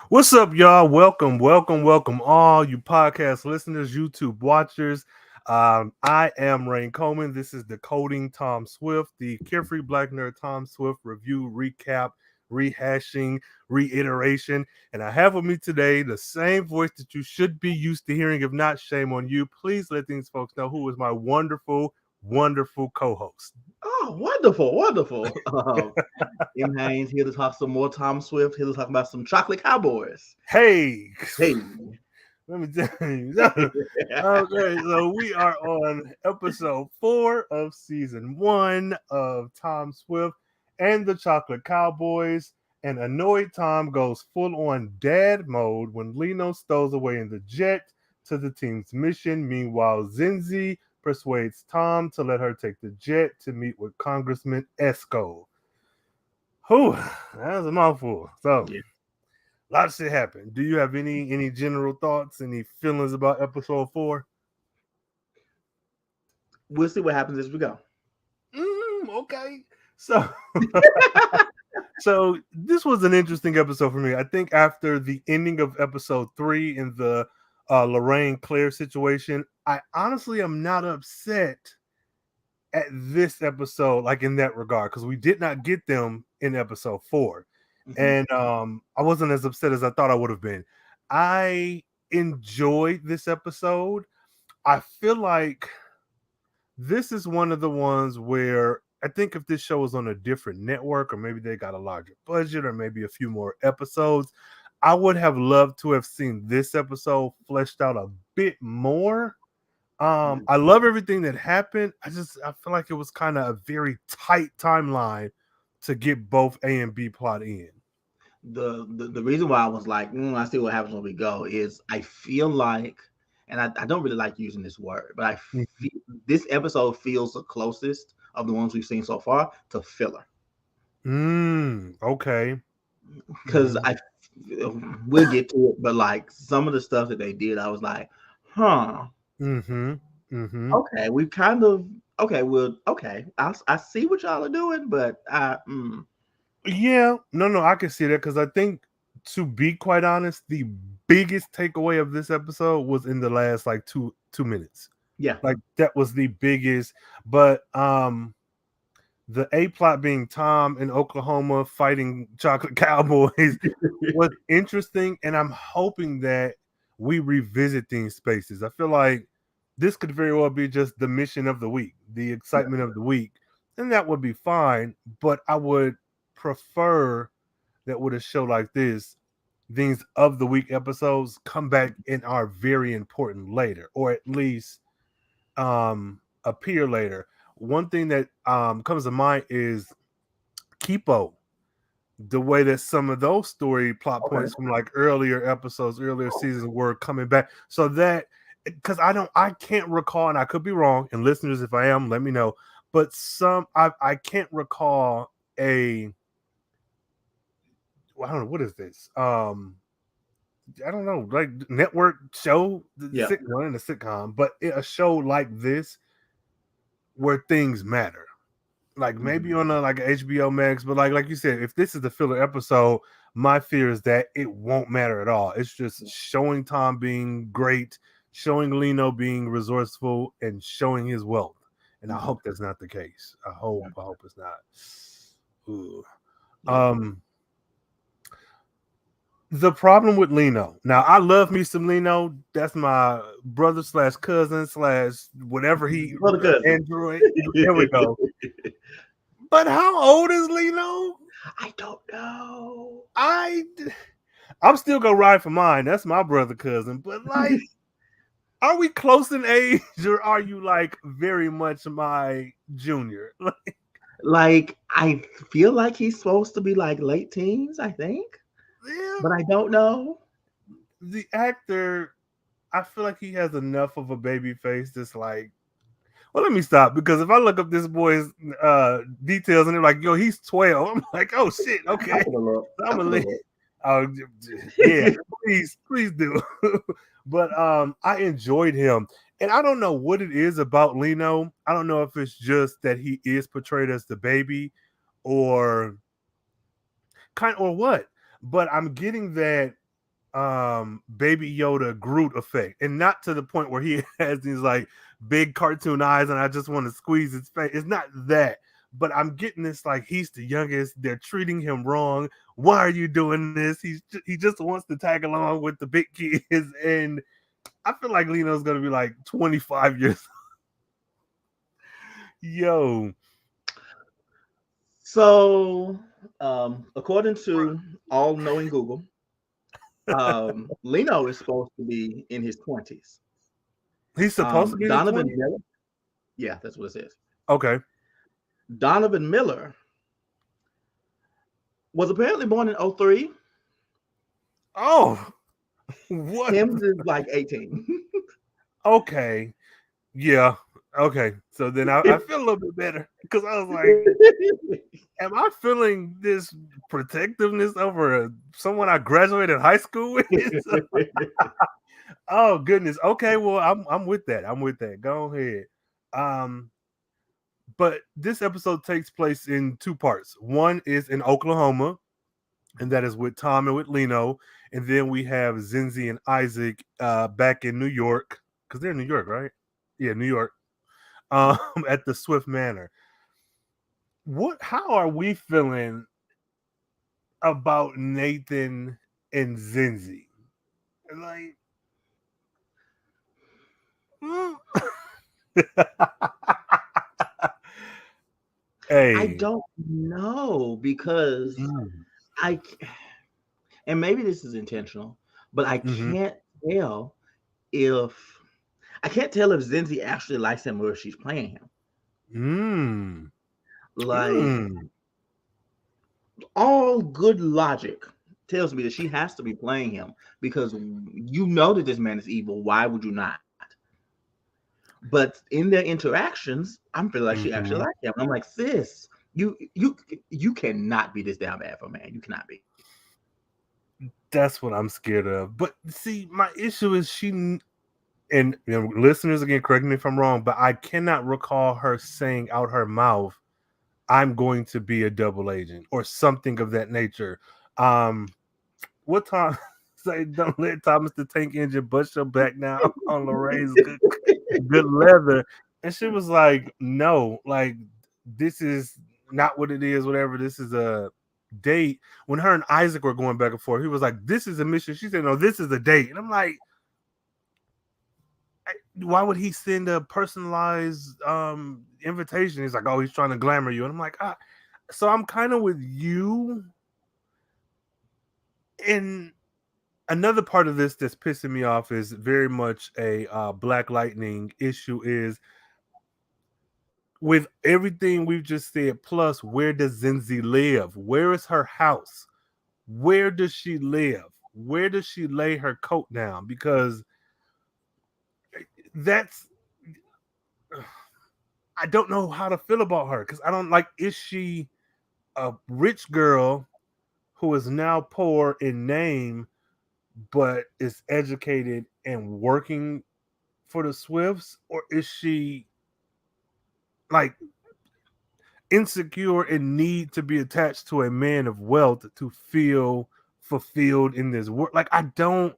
What's up, y'all? Welcome, all you podcast listeners, YouTube watchers. I am Rhayne Coleman. This is Decoding Tom Swift, the Carefree Black Nerd Tom Swift review, recap, rehashing, reiteration. And I have with me today the same voice that you should be used to hearing. If not, shame on you. Please let these folks know who is my wonderful co-host. Oh, wonderful, wonderful. Haynes here to talk some more Tom Swift, here to talk about some chocolate cowboys. Hey, Hey. let me tell you. Okay, so we are on episode 4 of season 1 of Tom Swift and the Chocolate Cowboys. And annoyed Tom goes full on dad mode when Lino stows away in the jet to the team's mission. Meanwhile, Zenzi persuades Tom to let her take the jet to meet with Congressman Eskol. Whew, that was a mouthful. So, Yeah. a lot of shit happened. Do you have any general thoughts, any feelings about episode 4? We'll see what happens as we go. Okay. So so this was an interesting episode for me. I think after the ending of episode 3 in the Lorraine Claire situation, I honestly am not upset at this episode, like in that regard, because we did not get them in episode 4. And I wasn't as upset as I thought I would have been. I enjoyed this episode. I feel like this is one of the ones where I think if this show was on a different network, or maybe they got a larger budget, or maybe a few more episodes, I would have loved to have seen this episode fleshed out a bit more. I love everything that happened. I feel like it was kind of a very tight timeline to get both A and B plot in. The reason why I was like, I see what happens when we go is I feel like, and I don't really like using this word, but I feel this episode feels the closest of the ones we've seen so far to filler. Okay. Because we'll get to it, but like some of the stuff that they did, I was like, huh. Okay, we kind of I see what y'all are doing, but Yeah, no, I can see that because I think, to be quite honest, the biggest takeaway of this episode was in the last like two minutes. yeah, Like that was the biggest. But the A plot being Tom in Oklahoma fighting chocolate cowboys was interesting, and I'm hoping that we revisit these spaces. I feel like this could very well be just the mission of the week, the excitement of the week, and that would be fine. But I would prefer that with a show like this, these of the week episodes come back and are very important later, or at least appear later. One thing that comes to mind is Kipo, the way that some of those story plot points from like earlier episodes, earlier seasons were coming back. So that, because I can't recall, and I could be wrong, and listeners, if I am, let me know. But I can't recall I don't know, what is this? I don't know, like network show, well, in a sitcom, but a show like this where things matter. Like maybe on a like HBO Max, but like you said, if this is the filler episode, my fear is that it won't matter at all. It's just showing Tom being great, showing Lino being resourceful, and showing his wealth. And I hope that's not the case. I hope it's not. Ooh. The problem with Lino. Now, I love me some Lino. That's my brother / cousin / whatever Android. There we go. But how old is Lino? I don't know. I'm still gonna ride for mine. That's my brother cousin. But like, are we close in age, or are you like very much my junior? Like I feel like he's supposed to be like late teens, I think. Yeah. But I don't know. The actor, I feel like he has enough of a baby face that's like, well, let me stop, because if I look up this boy's details and they're like, yo, he's 12, I'm like, oh shit, okay. I'm gonna leave. Oh yeah, please do. But I enjoyed him, and I don't know what it is about Lino. I don't know if it's just that he is portrayed as the baby, or what. But I'm getting that Baby Yoda Groot effect, and not to the point where he has these like big cartoon eyes and I just want to squeeze his face. It's not that, but I'm getting this like he's the youngest, they're treating him wrong. Why are you doing this? He just wants to tag along with the big kids, and I feel like Lino's gonna be like 25 years. Yo. So, according to all-knowing Google, Lino is supposed to be in his 20s. He's supposed to be in his Donovan 20s? Miller, yeah, that's what it says. Okay. Donovan Miller was apparently born in 03. Oh, what? Him is like 18. Okay. Yeah. Okay. So then I feel a little bit better because I was like, am I feeling this protectiveness over someone I graduated high school with? Oh goodness. Okay. Well, I'm with that. I'm with that. Go ahead. But this episode takes place in two parts. One is in Oklahoma, and that is with Tom and with Lino. And then we have Zenzi and Isaac back in New York, because they're in New York, right? Yeah, New York. At the Swift Manor. How are we feeling about Nathan and Zenzi? Like, hey. I don't know because and maybe this is intentional, but I can't tell if Zenzi actually likes him or if she's playing him. Like all good logic tells me that she has to be playing him because you know that this man is evil. Why would you not? But in their interactions, I'm feeling like she actually likes him. I'm like, sis, you cannot be this damn bad for a man. You cannot be. That's what I'm scared of. But see, my issue is and listeners, again, correct me if I'm wrong, but I cannot recall her saying out her mouth, I'm going to be a double agent or something of that nature. What time say don't let Thomas the Tank Engine bust your back now on Lorraine's good leather? And she was like, no, like this is not what it is, whatever. This is a date. When her and Isaac were going back and forth, he was like, this is a mission. She said, no, this is a date. And I'm like, why would he send a personalized invitation? He's like, oh, he's trying to glamour you. And I'm like, so I'm kind of with you. And another part of this that's pissing me off is very much a Black Lightning issue is with everything we've just said, plus where does Zenzi live? Where is her house? Where does she live? Where does she lay her coat down? Because I don't know how to feel about her because I don't like, is she a rich girl who is now poor in name but is educated and working for the Swifts, or is she like insecure and need to be attached to a man of wealth to feel fulfilled in this work? Like, I don't,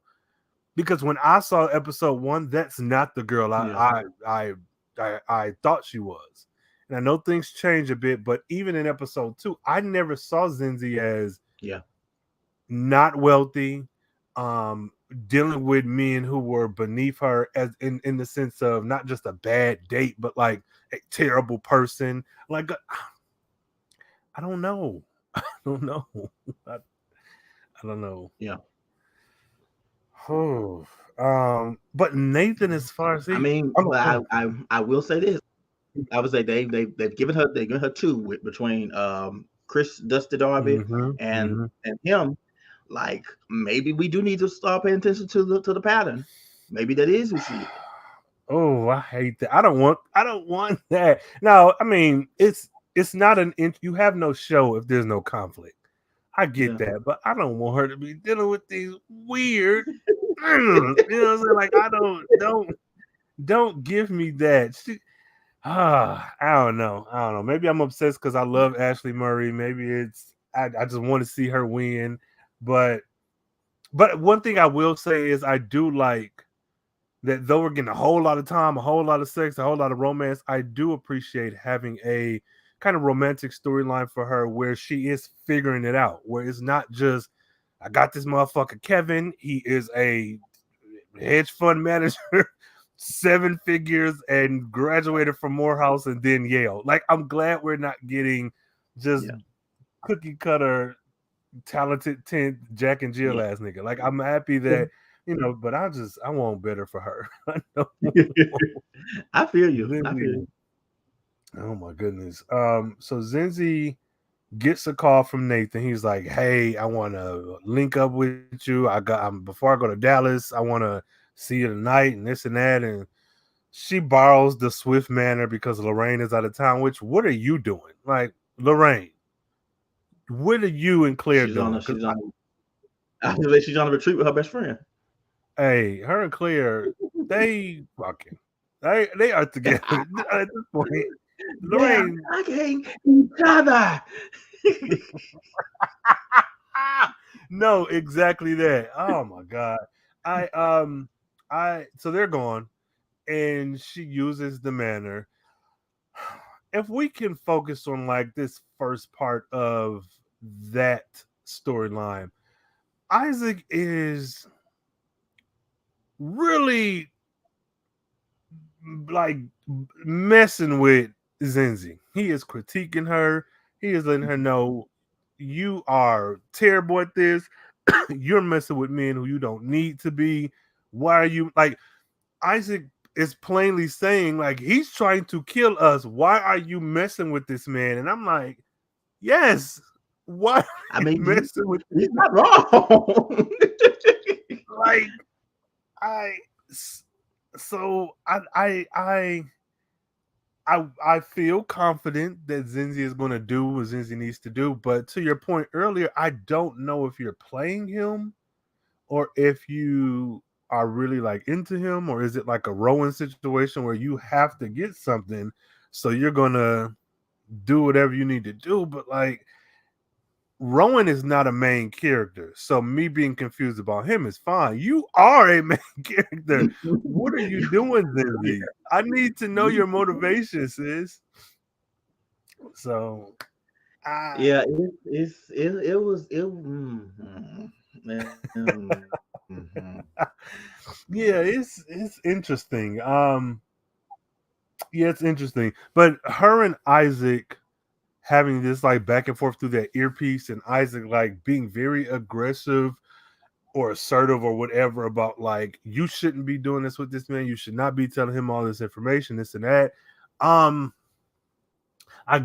because when I saw episode 1, that's not the girl I thought she was. And I know things change a bit, but even in episode 2, I never saw Zenzi as not wealthy, dealing with men who were beneath her, as in the sense of not just a bad date, but like a terrible person. Like, I don't know. I don't know. I don't know. Yeah. Oh, but Nathan, as far as I mean, but I will say this. I would say they've given her two between Chris Dusty Darby and him. Like, maybe we do need to start paying attention to the pattern. Maybe that is who she is. Oh, I hate that. I don't want that. No, I mean, it's not you have no show if there's no conflict. I get that, but I don't want her to be dealing with these weird you know what I'm saying? Like, I don't give me that. I don't know. Maybe I'm obsessed because I love Ashley Murray. Maybe it's I just want to see her win, but But one thing I will say is I do like that though we're getting a whole lot of time, a whole lot of sex, a whole lot of romance. I do appreciate having a kind of romantic storyline for her where she is figuring it out, where it's not just I got this motherfucker Kevin. He is a hedge fund manager, 7 figures, and graduated from Morehouse and then Yale. Like, I'm glad we're not getting just cookie cutter talented 10 Jack and Jill ass nigga. Like, I'm happy that but I want better for her. I feel you. I feel you. Oh my goodness. So Zenzi gets a call from Nathan. He's like, "Hey, I want to link up with you. Before I go to Dallas, I want to see you tonight and this and that." And she borrows the Swift Manor because Lorraine is out of town. Which, what are you doing? Like, Lorraine, what are you and Claire doing? She's on a retreat with her best friend. Hey, her and Claire, they fucking, they are together at this point. Lorraine, fucking each other. No, exactly that. Oh my god. So they're gone, and she uses the manor. If we can focus on like this first part of that storyline, Isaac is really like messing with Zenzi. He is critiquing her. He is letting her know you are terrible at this. You're messing with men who you don't need to be. Why are you like Isaac is plainly saying like he's trying to kill us. Why are you messing with this man? And I'm like, yes. Why? I mean, messing with he's not wrong. like I feel confident that Zenzi is going to do what Zenzi needs to do. But to your point earlier, I don't know if you're playing him or if you are really like into him, or is it like a Rowan situation where you have to get something, so you're going to do whatever you need to do. But like Rowan is not a main character, so me being confused about him is fine. You are a main character. What are you doing, Zenzi? I need to know your motivation, sis. So, yeah, it was. Yeah, it's interesting. Yeah, it's interesting. But her and Isaac having this like back and forth through that earpiece, and Isaac like being very aggressive or assertive or whatever about like you shouldn't be doing this with this man. You should not be telling him all this information, this and that. I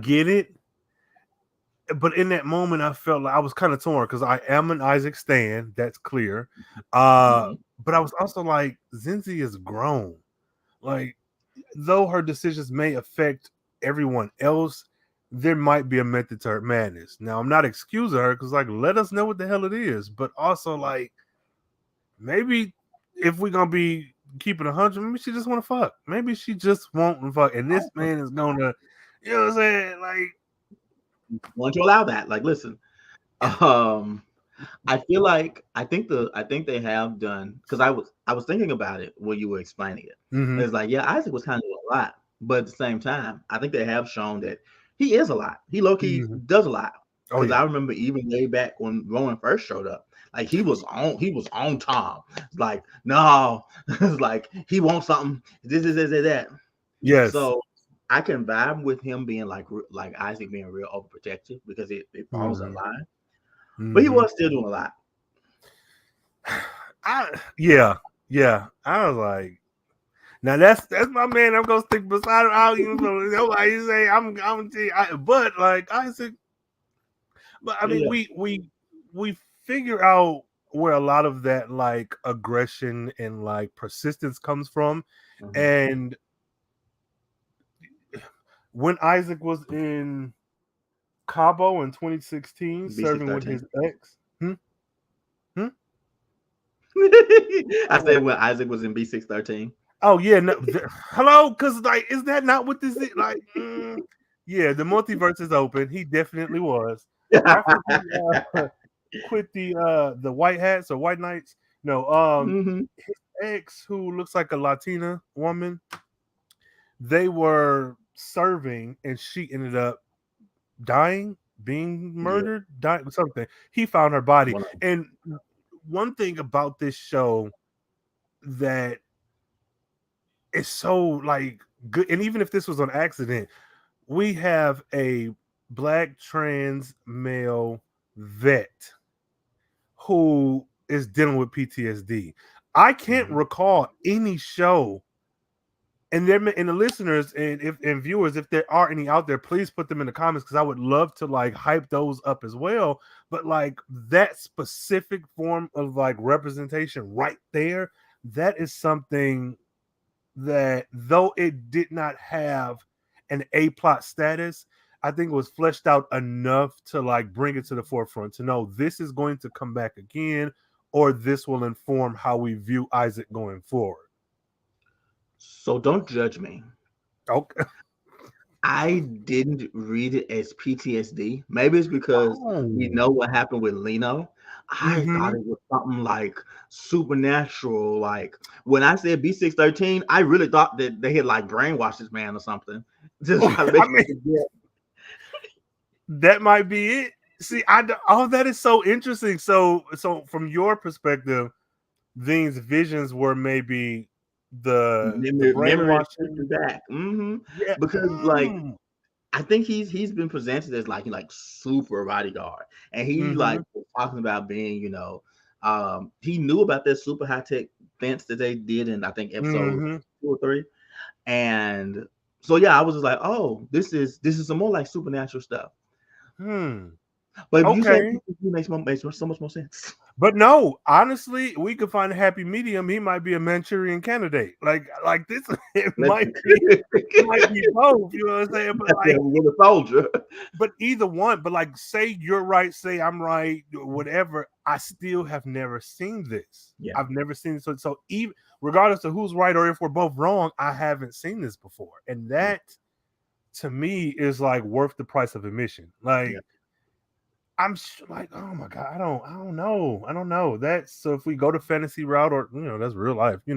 get it. But in that moment, I felt like I was kind of torn because I am an Isaac stan. That's clear. But I was also like, Zenzi is grown. Like, though her decisions may affect everyone else, there might be a method to her madness. Now, I'm not excusing her because, like, let us know what the hell it is. But also, like, maybe if we're gonna be keeping 100, maybe she just want to fuck. Maybe she just won't fuck, and this man is gonna, you know what I'm saying? Like, want to allow that. Like, listen, I feel like I think they have done, because I was thinking about it when you were explaining it. It's like, yeah, Isaac was kind of a lot, but at the same time, I think they have shown that he is a lot. He low key does a lot. Because I remember even way back when Rowan first showed up, like he was on Tom. It's like, no, it's like he wants something. This, that. yes. So I can vibe with him being like Isaac being real overprotective because it follows that line. But he was still doing a lot. Yeah. I was like, now that's my man. I'm gonna stick beside him. I don't even know nobody say but like Isaac. But I mean, we figure out where a lot of that like aggression and like persistence comes from, and when Isaac was in Cabo in 2016, serving with his ex. I said when Isaac was in B613. Oh yeah, no, hello, because like, is that not what this is? Like, yeah, the multiverse is open. He definitely was. quit the white hats or white knights. No, his ex, who looks like a Latina woman, they were serving, and she ended up dying, being Yeah. murdered, dying something. He found her body, One and one thing about this show that is so like good, and even if this was an accident, we have a black trans male vet who is dealing with PTSD. I can't Mhm. recall any show, and the listeners and viewers, if there are any out there, please put them in the comments because I would love to like hype those up as well. But like that specific form of like representation right there, that is something that though it did not have an A plot status, I think it was fleshed out enough to like bring it to the forefront to know this is going to come back again, or this will inform how we view Isaac going forward. So don't judge me. Okay. I didn't read it as PTSD. Maybe it's because we Oh. know what happened with Lino. I thought Mm-hmm. it was something like supernatural. Like when I said B613, I really thought that they had like brainwashed this man or something. Just trying to I make mean, you forget. that might be it. See, oh, that is so interesting. So from your perspective, these visions were maybe the Memory brainwashing. back. Yeah. Because like Mm. I think he's been presented as like super bodyguard, and he Mm-hmm. like was talking about being, he knew about that super high tech fence that they did in I think episode Mm-hmm. 2 or 3, and so yeah, I was just like, oh, this is some more like supernatural stuff. Hmm. But if you said Okay. it makes so much more sense. But no, honestly, we could find a happy medium. He might be a Manchurian candidate. Like this, it That's might be. It might be both. You know what I'm saying? But a like, Winter Soldier. but either one. But like, say you're right, say I'm right, whatever. I still have never seen this. Yeah, I've never seen this. So even regardless of who's right or if we're both wrong, I haven't seen this before, and yeah, that to me is like worth the price of admission. yeah, Like like, oh my god, I don't know. That's so if we go to fantasy route or that's real life. yeah.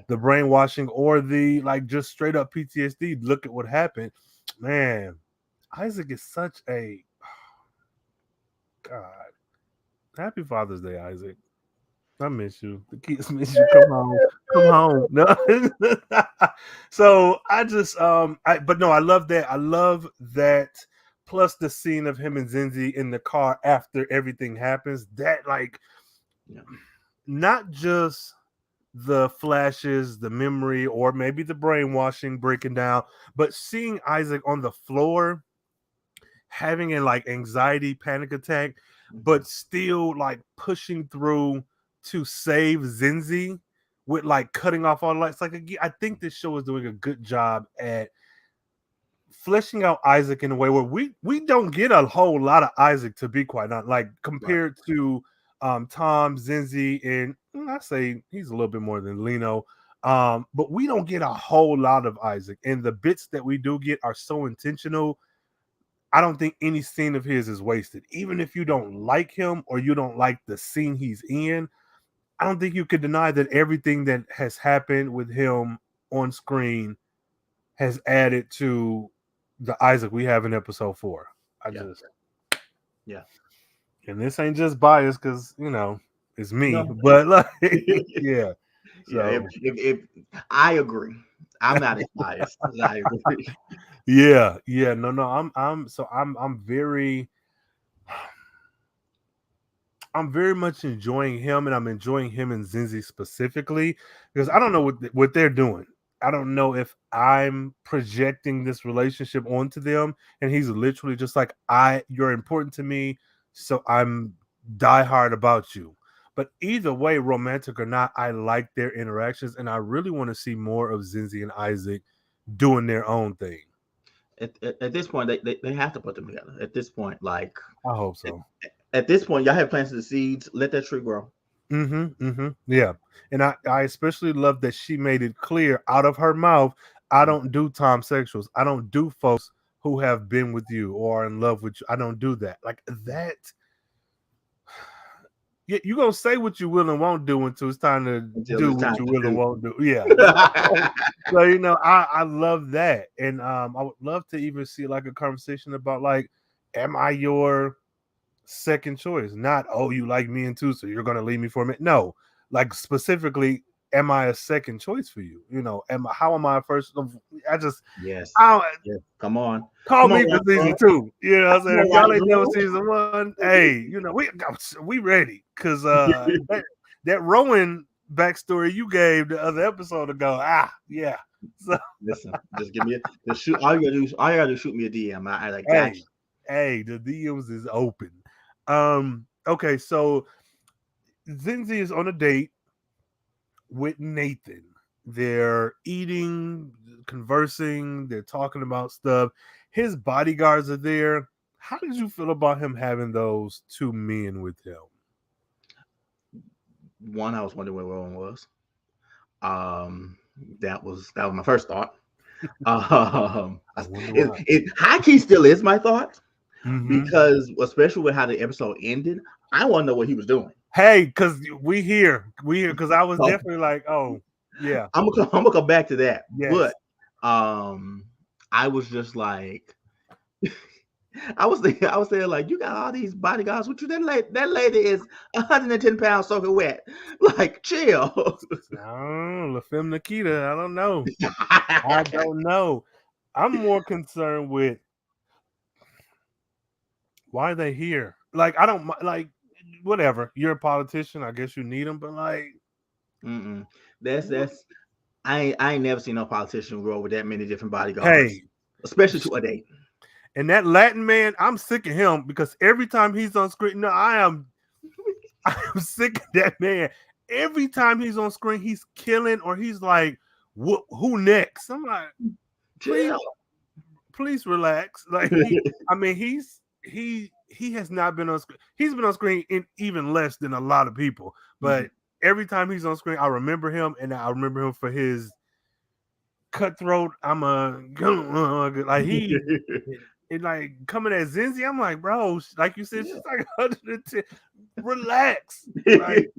The brainwashing or the like just straight up PTSD. Look at what happened, man. Isaac is such a god. Happy Father's Day, Isaac. I miss you. The kids miss you. Come home. Come home. No. So I just but no, I love that. I love that plus the scene of him and Zenzi in the car after everything happens. That like Yeah. not just the flashes, the memory, or maybe the brainwashing breaking down, but seeing Isaac on the floor having a like anxiety panic attack, Mhm. but still like pushing through to save Zenzi with like cutting off all the lights. Like I think this show is doing a good job at fleshing out Isaac in a way where we don't get a whole lot of Isaac to be quite honest. Like Right. compared to Tom, Zenzi, and I say he's a little bit more than Lino. But we don't get a whole lot of Isaac, and the bits that we do get are so intentional. I don't think any scene of his is wasted. Even if you don't like him or you don't like the scene he's in, I don't think you could deny that everything that has happened with him on screen has added to the Isaac we have in episode 4. I Yeah. just Yeah. and this ain't just bias because it's me, No. but like yeah. Yeah. If, So if I agree, I'm not as biased. I agree. yeah, no, I'm very much enjoying him, and I'm enjoying him and Zenzi specifically because I don't know what they're doing. I don't know if I'm projecting this relationship onto them, and he's literally just like, you're important to me, so I'm diehard about you. But either way, romantic or not, I like their interactions, and I really want to see more of Zenzi and Isaac doing their own thing. At this point, they have to put them together. At this point, like I hope at, so. at this point, y'all have planted the seeds. Let that tree grow. Yeah. And I especially love that she made it clear out of her mouth, I Mm. don't do Tom sexuals. I don't do folks who have been with you or are in love with you. I don't do that. Like that. you're gonna say what you will and won't do until it's time to do what you will and won't do. Yeah. So I love that, and I would love to even see like a conversation about like, am I your second choice? Not, oh, you like me and too, so you're gonna leave me for a minute. No, like specifically, am I a second choice for you? How am I a first? Yes. Come on, call me for season 2. You know what I'm saying? If y'all ain't done with season 1, hey, we ready, because that Rowan backstory you gave the other episode ago. Yeah. So listen, just give me just shoot. All you gotta do is shoot me a DM. I like got you. Hey, the DMs is open. Okay, so Zenzi is on a date with Nathan. They're eating, conversing, they're talking about stuff. His bodyguards are there. How did you feel about him having those 2 men with him? One, I was wondering where Rowan was. That was my first thought. High key still is my thought, because especially with how the episode ended, I want to know what he was doing. Hey, because we here, because I was definitely like, oh yeah, I'm gonna come back to that. Yes. But I was just like, I was saying like, you got all these bodyguards with you. That lady is 110 pounds soaking wet. Like, chill. La Femme Nikita. I don't know. I don't know. I'm more concerned with why are they here. Like, I don't like, whatever. You're a politician. I guess you need them, but like, that's I ain't never seen no politician roll with that many different bodyguards. Hey, especially to a date. And that Latin man, I'm sick of him, because every time he's on screen, I'm sick of that man. Every time he's on screen, he's killing, or he's like, who next? I'm like, please relax. Like, he has not been on screen. He's been on screen in even less than a lot of people. But every time he's on screen, I remember him, and I remember him for his cutthroat. I'm like he. And like coming at Zenzi, I'm like, bro, like you said, she's like 110. Relax. Like,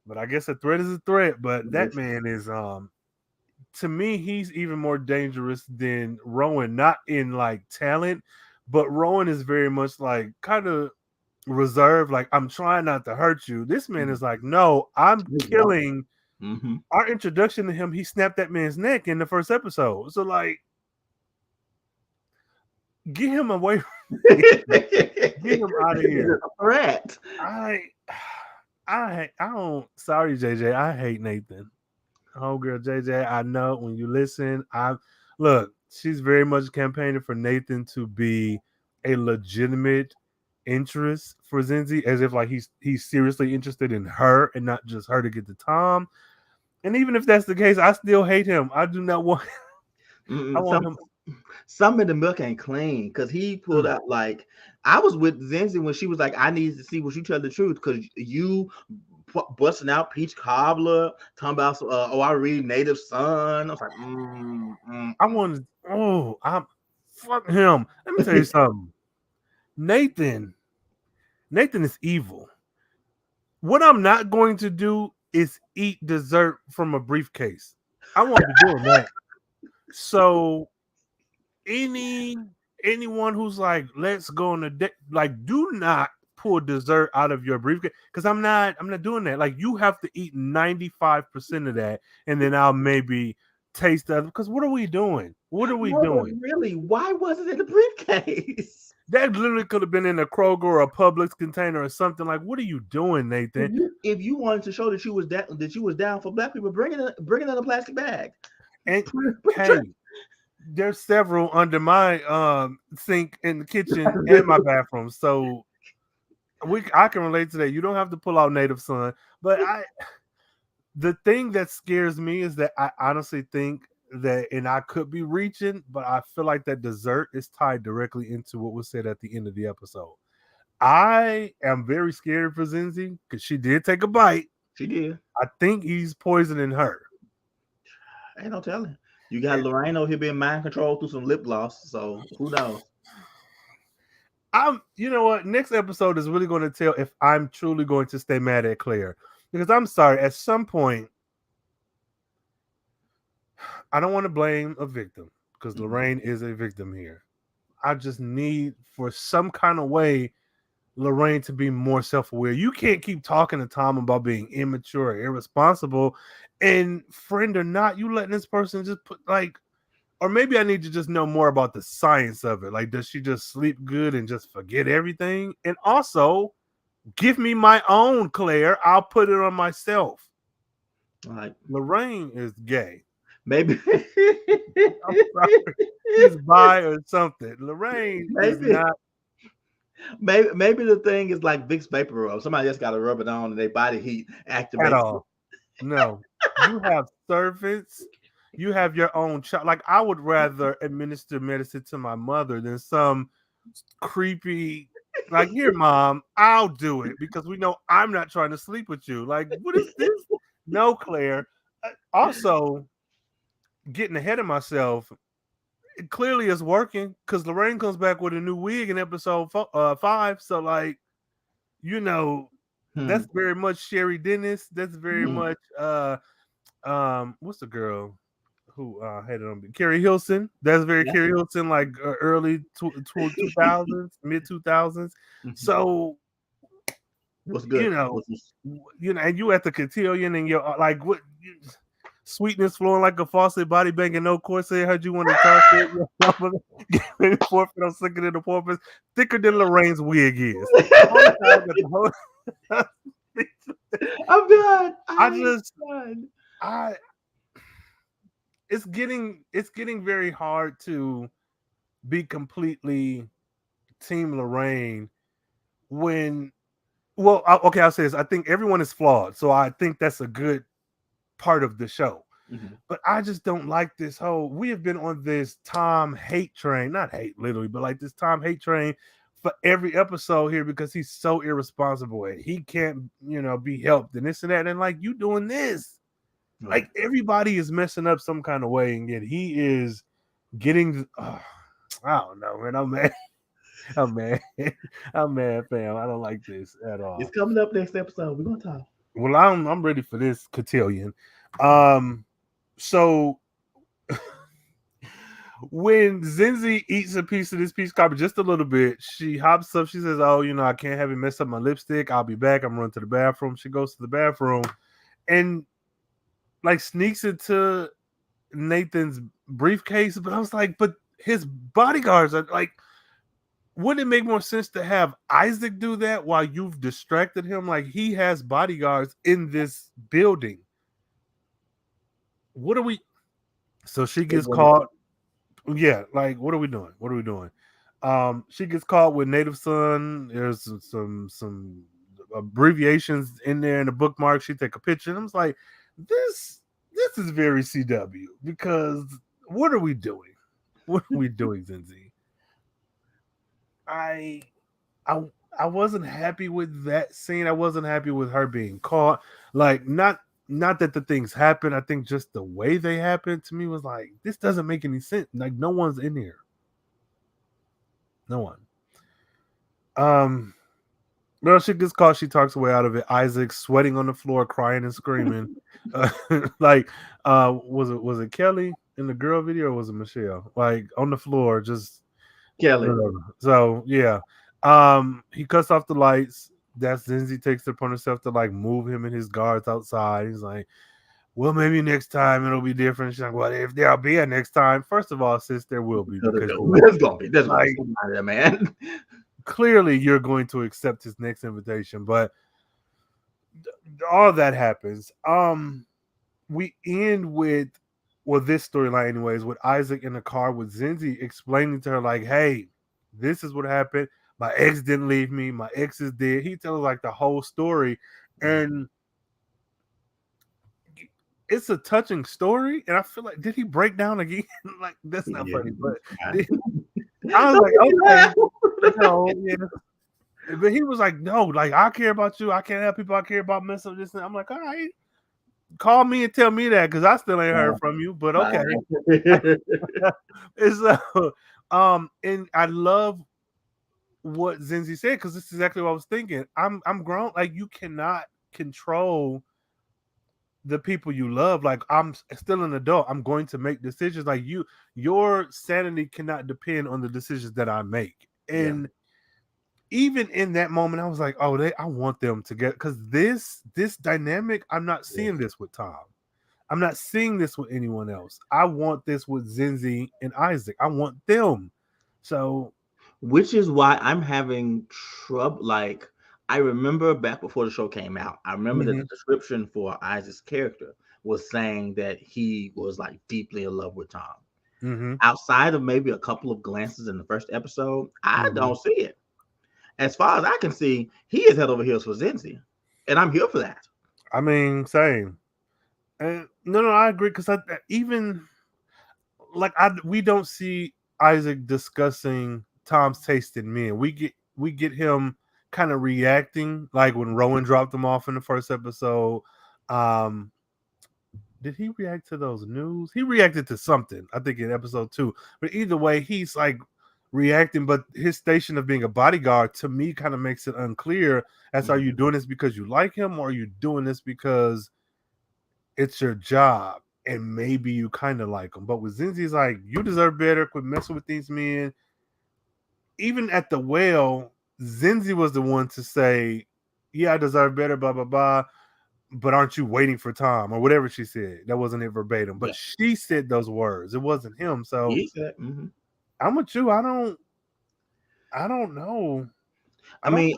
but I guess a threat is a threat. But that man is, to me, he's even more dangerous than Rowan. Not in like talent, but Rowan is very much like kind of reserved. Like, I'm trying not to hurt you. This man is like, no, I'm killing. Our introduction to him, he snapped that man's neck in the first episode. So like, get him away from me. Get him out of here. Threat. I don't. Sorry, JJ. I hate Nathan. Oh, girl, JJ. I know when you listen. Look. She's very much campaigning for Nathan to be a legitimate interest for Zenzi, as if like he's seriously interested in her and not just her to get to Tom. And even if that's the case, I still hate him. I do not want. I want him. Some of the milk ain't clean, because he pulled out like, I was with Zenzi when she was like, I need to see what you tell the truth, because you busting out peach cobbler, talking about I read Native Son. I was like, I wanted. Oh, I'm fuck him. Let me tell you something. Nathan is evil. What I'm not going to do is eat dessert from a briefcase. I won't be doing that. So anyone who's like, let's go on a date, like, do not pull dessert out of your briefcase, because I'm not doing that. Like, you have to eat 95% of that, and then I'll maybe taste that. Because what are we doing? Doing? Really? Why was it in the briefcase? That literally could have been in a Kroger or a Publix container or something. Like, what are you doing, Nathan? If you wanted to show that you was down for Black people, bring it in a plastic bag. And hey, there's several under my sink in the kitchen and my bathroom, so I can relate to that. You don't have to pull out Native Son, but the thing that scares me is that I honestly think that, and I could be reaching, but I feel like that dessert is tied directly into what was said at the end of the episode. I am very scared for Zenzi, because she did take a bite. She did. I think he's poisoning her. Ain't no telling. You got Rhayne over here being mind controlled through some lip gloss, so who knows? You know what? Next episode is really going to tell if I'm truly going to stay mad at Claire. Because I'm sorry, at some point, I don't want to blame a victim because Lorraine is a victim here. I just need for some kind of way Lorraine to be more self-aware. You can't keep talking to Tom about being immature or irresponsible, and friend or not, you letting this person just put like, or maybe I need to just know more about the science of it. Like, does she just sleep good and just forget everything? And also, give me my own Claire. I'll put it on myself. Like Lorraine is gay. maybe, I'm sorry. She's bi or something. Lorraine is maybe, not maybe the thing is like Vicks vapor rub. Somebody just got to rub it on, and their body heat at activates. all. No. You have servants. You have your own child. Like, I would rather administer medicine to my mother than some creepy, like, here, mom, I'll do it because we know I'm not trying to sleep with you. Like, what is this? No, Claire. Also, getting ahead of myself, it clearly is working because Lorraine comes back with a new wig in episode 5. So, like, you know, that's very much Sherry Dennis. That's very much what's the girl who had it on Carrie Hilson? That's very Carrie Hilson, like early 2000s, mid 2000s. So what's good? you know, and you at the cotillion and you're like, what? Sweetness flowing like a faucet, body banging, no corset. Heard you want to talk to it. Get forfeit. I'm sicker than the porpoise. Thicker than Lorraine's wig is. I'm done. It's getting very hard to be completely Team Lorraine when, well, okay, I'll say this. I think everyone is flawed, so I think that's a good part of the show. But I just don't like this whole, we have been on this Tom hate train, not hate literally, but like this Tom hate train for every episode here because he's so irresponsible and he can't, be helped and this and that. And like, you doing this, like everybody is messing up some kind of way, and yet he is getting, I don't know, man. I'm mad. I'm mad, fam. I don't like this at all. It's coming up next episode. We're gonna talk. Well, I'm ready for this cotillion. So when Zenzi eats a piece of this piece of coffee, just a little bit, she hops up. She says, "Oh, I can't have it mess up my lipstick. I'll be back. I'm running to the bathroom." She goes to the bathroom and like sneaks into Nathan's briefcase. But I was like, but his bodyguards are like, wouldn't it make more sense to have Isaac do that while you've distracted him? Like, he has bodyguards in this building. What are we? So she gets caught. Yeah, like, what are we doing? What are we doing? She gets caught with Native Son. There's some abbreviations in there in the bookmark. She take a picture. And I was like, this is very CW because what are we doing? What are we doing, Zenzi? I wasn't happy with that scene. I wasn't happy with her being caught. Like, not that the things happen. I think just the way they happened to me was like, this doesn't make any sense. Like, no one's in here. No one. Well, she gets caught. She talks her way out of it. Isaac sweating on the floor, crying and screaming. Was it Kelly in the girl video, or was it Michelle? Like, on the floor, just Kelly. So yeah. He cuts off the lights. That's Zenzi takes it upon herself to like move him and his guards outside. He's like, well, maybe next time it'll be different. She's like, well, if there'll be a next time. First of all, sis, there will be. Because there's gonna be somebody there, man. Clearly, you're going to accept his next invitation, but all that happens. We end with, well, this storyline, anyways, with Isaac in the car with Zenzi explaining to her, like, hey, this is what happened. My ex didn't leave me. My ex is dead. He tells like the whole story, and it's a touching story. And I feel like, did he break down again? Like, that's not funny, but I was like, okay, but he was like, no, like, I care about you. I can't have people I care about mess up this. And I'm like, all right, call me and tell me that because I still ain't heard from you. But okay, it's and I love what Zenzi said, because this is exactly what I was thinking. I'm grown. Like, you cannot control the people you love. Like, I'm still an adult. I'm going to make decisions. Like, your sanity cannot depend on the decisions that I make. And even in that moment, I was like, oh, I want them to get, because this dynamic, I'm not seeing this with Tom. I'm not seeing this with anyone else. I want this with Zenzi and Isaac. I want them. So, which is why I'm having trouble. Like, I remember back before the show came out, I remember that the description for Isaac's character was saying that he was like deeply in love with Tom. Outside of maybe a couple of glances in the first episode, I don't see it. As far as I can see, he is head over heels for Zenzi, and I'm here for that. I mean, same. And no, I agree, because even like we don't see Isaac discussing Tom's taste in men. We get him kind of reacting, like when Rowan dropped him off in the first episode. Did he react to those news? He reacted to something, I think, in episode 2. But either way, he's like reacting. But his station of being a bodyguard, to me, kind of makes it unclear as are you doing this because you like him, or are you doing this because it's your job and maybe you kind of like him? But with Zenzi's like, you deserve better. Quit messing with these men. Even at the well, Zenzi was the one to say, yeah, I deserve better, blah, blah, blah. But aren't you waiting for Tom, or whatever she said? That wasn't it verbatim, but she said those words. It wasn't him. So he said, I'm with you. I don't know. I mean,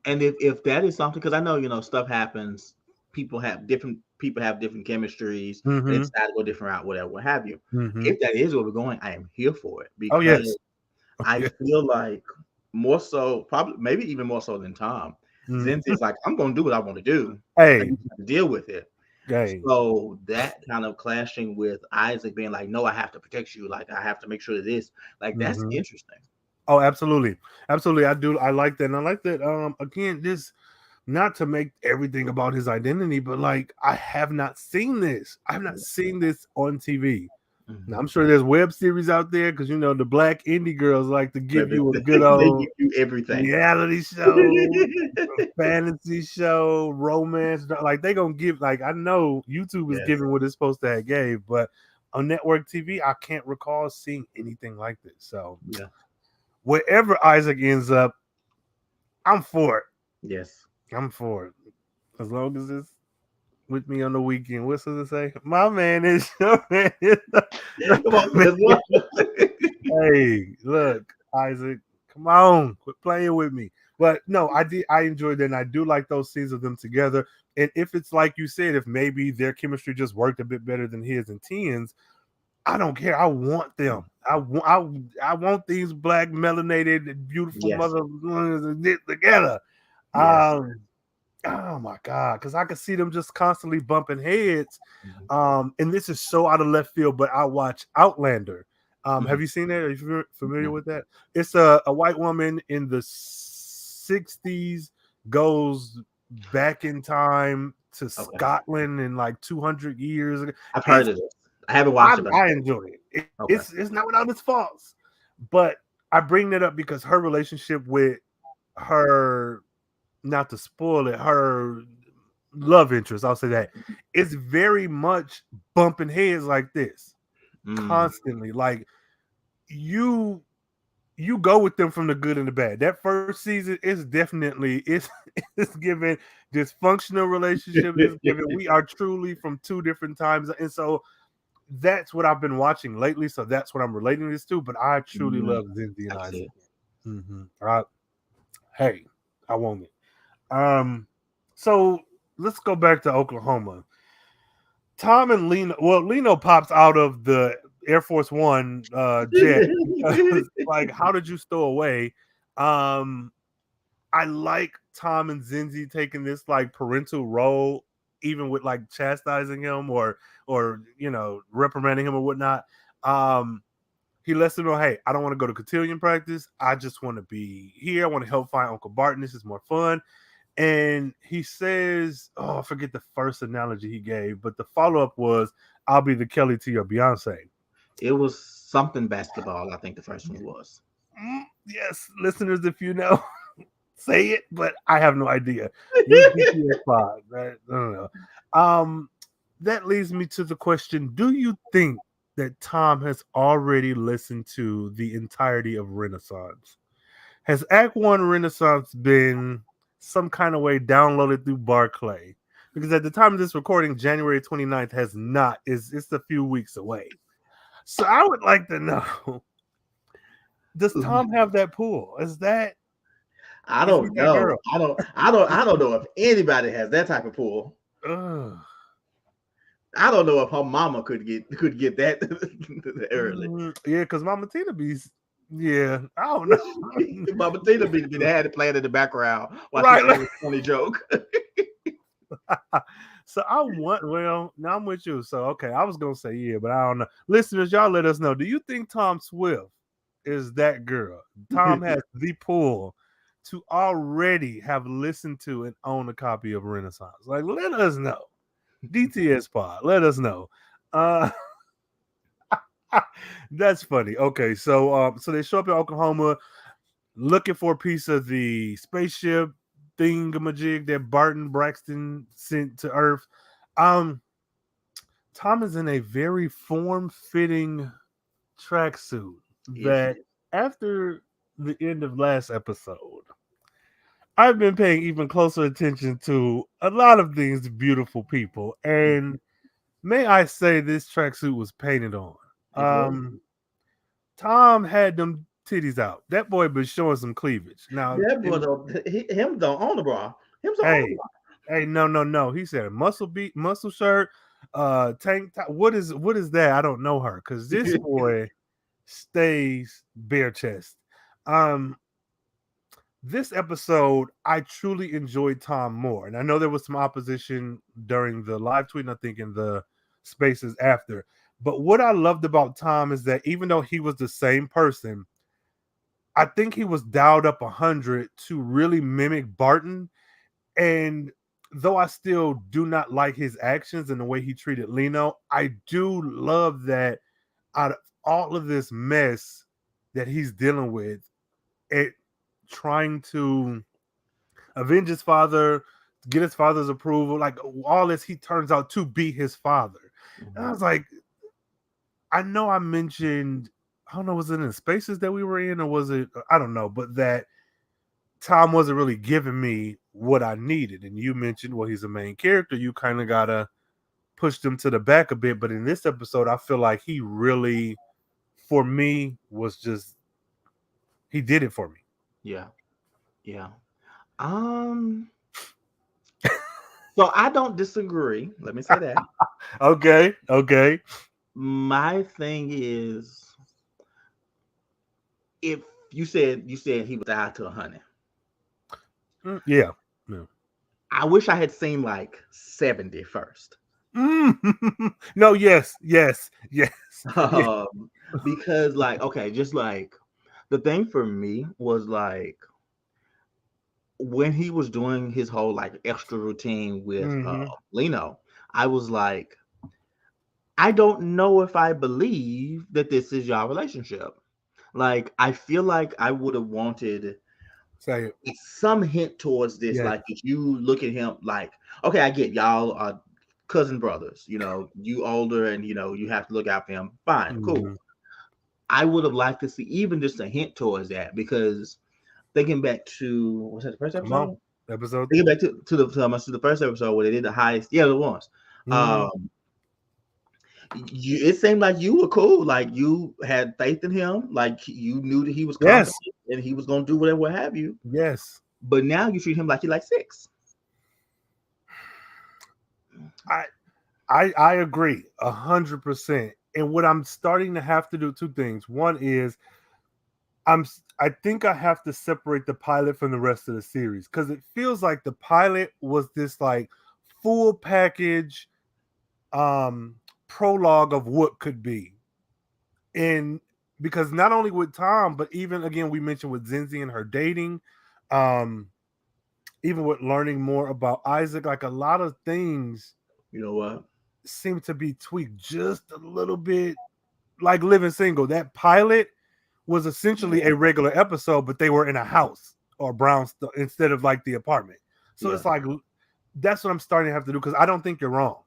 and if that is something, because I know, stuff happens. People have different chemistries. They decide to go different route, whatever, what have you. If that is where we're going, I am here for it, because I feel like more so, probably maybe even more so than Tom. Zenzi's like, I'm going to do what I want to do. Hey, and deal with it. So that kind of clashing with Isaac being like, no, I have to protect you. Like, I have to make sure that this, like, that's interesting. Oh, absolutely. Absolutely. I like that. And I like that. Again, this, not to make everything about his identity, but like, I have not seen this. I have not seen this on TV. Now, I'm sure there's web series out there, because the black indie girls like to give you a good old everything reality show, fantasy show, romance. Like, they gonna give, like, I know YouTube is giving what it's supposed to have gave, but on network TV, I can't recall seeing anything like this. So wherever Isaac ends up, I'm for it. Yes, I'm for it, as long as it's with me on the weekend. What's does it say? My man is your man. Hey, look, Isaac, come on, quit playing with me. But no, I enjoyed it, and I do like those scenes of them together. And if it's like you said, if maybe their chemistry just worked a bit better than his and Tien's, I don't care. I want them. I want these black melanated, beautiful mother together. Oh my God, because I could see them just constantly bumping heads. And this is so out of left field, but I watch Outlander. Have you seen that? Are you familiar with that? It's a white woman in the 60s goes back in time to Scotland in like 200 years. I've heard of it. I haven't watched it. I enjoy it. It's not without its faults, but I bring that up because her relationship with her, not to spoil it, her love interest, I'll say that, it's very much bumping heads like this constantly. Like, you go with them from the good and the bad. That first season is definitely it's giving dysfunctional relationship. It's giving we are truly from two different times, and so that's what I've been watching lately. So that's what I'm relating this to. But I truly love Zenzi and Isaac. Hey, I want it. So let's go back to Oklahoma. Tom and Lino. Well, Lino pops out of the Air Force One jet. Like, how did you stow away? I like Tom and Zenzi taking this like parental role, even with like chastising him or reprimanding him or whatnot. He lets them know, hey, I don't want to go to cotillion practice. I just want to be here. I want to help find Uncle Barton. This is more fun. And he says, I forget the first analogy he gave, but the follow-up was, I'll be the Kelly to your Beyonce. It was something basketball, I think the first one was. Yes, listeners, if you know, say it, but I have no idea. Use DTS Pod. Right? I don't know. That leads me to the question: do you think that Tom has already listened to the entirety of Renaissance? Has Act One Renaissance been some kind of way downloaded through Barclay? Because at the time of this recording, January 29th has not. It's a few weeks away. So I would like to know: does Tom have that pull? Is he don't that know. girl? I don't know if anybody has that type of pull. Ugh. I don't know if her mama could get that early. Yeah, because Mama Tina yeah, I don't know. Mama Tina been had it playing in the background while she Right. saying a funny joke. So now I'm with you. So okay, I was gonna say yeah, but I don't know. Listeners, y'all let us know. Do you think Tom Swift is that girl? Tom has the pull to already have listened to and own a copy of Renaissance. Like, let us know. DTS Pod, let us know. Uh That's funny. Okay, so they show up in Oklahoma looking for a piece of the spaceship thingamajig that Barton Braxton sent to Earth. Um, Tom is in a very form-fitting tracksuit Yes, that after the end of last episode, I've been paying even closer attention to a lot of things, beautiful people. And may I say this tracksuit was painted on. it was. Tom had them titties out. That boy been showing some cleavage. Now, That boy him don't own the bra. Him's on the hey, bra. no. He said muscle shirt, tank top. What is that? I don't know her because this boy stays bare chest. Um, this episode, I truly enjoyed Tom more, and I know there was some opposition during the live tweet, and I think in the spaces after. But what I loved about Tom is that even though he was the same person, I think he was dialed up 100 to really mimic Barton. And though I still do not like his actions and the way he treated Lino, I do love that out of all of this mess that he's dealing with, it trying to avenge his father, get his father's approval, like all this, he turns out to be his father. And I was like, I know I mentioned, I don't know, was it in the spaces that we were in, or was it, I don't know, but that Tom wasn't really giving me what I needed. And you mentioned, well, he's a main character. You kind of got to push him to the back a bit. But in this episode, I feel like he really, for me, was just, he did it for me. Yeah. Yeah. So I don't disagree. Let me say that. Okay. My thing is, if you said he was dialed to 100. Yeah. I wish I had seen like 70 first. No, yes. Because like, okay, just like the thing for me was like when he was doing his whole like extra routine with Lino, I was like, I don't know if I believe that this is your relationship. Like, I feel like I would have wanted Say it. some hint towards this. Yeah. Like, if you look at him, like, okay, I get y'all are cousin brothers, you older and you have to look out for him. Fine, cool. I would have liked to see even just a hint towards that, because thinking back to, was that the first episode? Come on. Episode. Thinking back to the first episode where they did the highest, yeah, it was. It seemed like you were cool, like you had faith in him, like you knew that he was confident and he was going to do whatever, what have you. Yes. But now you treat him like you're like 6. I agree 100%. And what I'm starting to have to do, two things. One is I think I have to separate the pilot from the rest of the series, because it feels like the pilot was this like full package prologue of what could be. And because not only with Tom, but even again, we mentioned with Zenzi and her dating, even with learning more about Isaac, like a lot of things, you know what, seem to be tweaked just a little bit. Like Living Single, that pilot was essentially a regular episode, but they were in a house or brownstone instead of like the apartment. So it's like that's what I'm starting to have to do because I don't think you're wrong.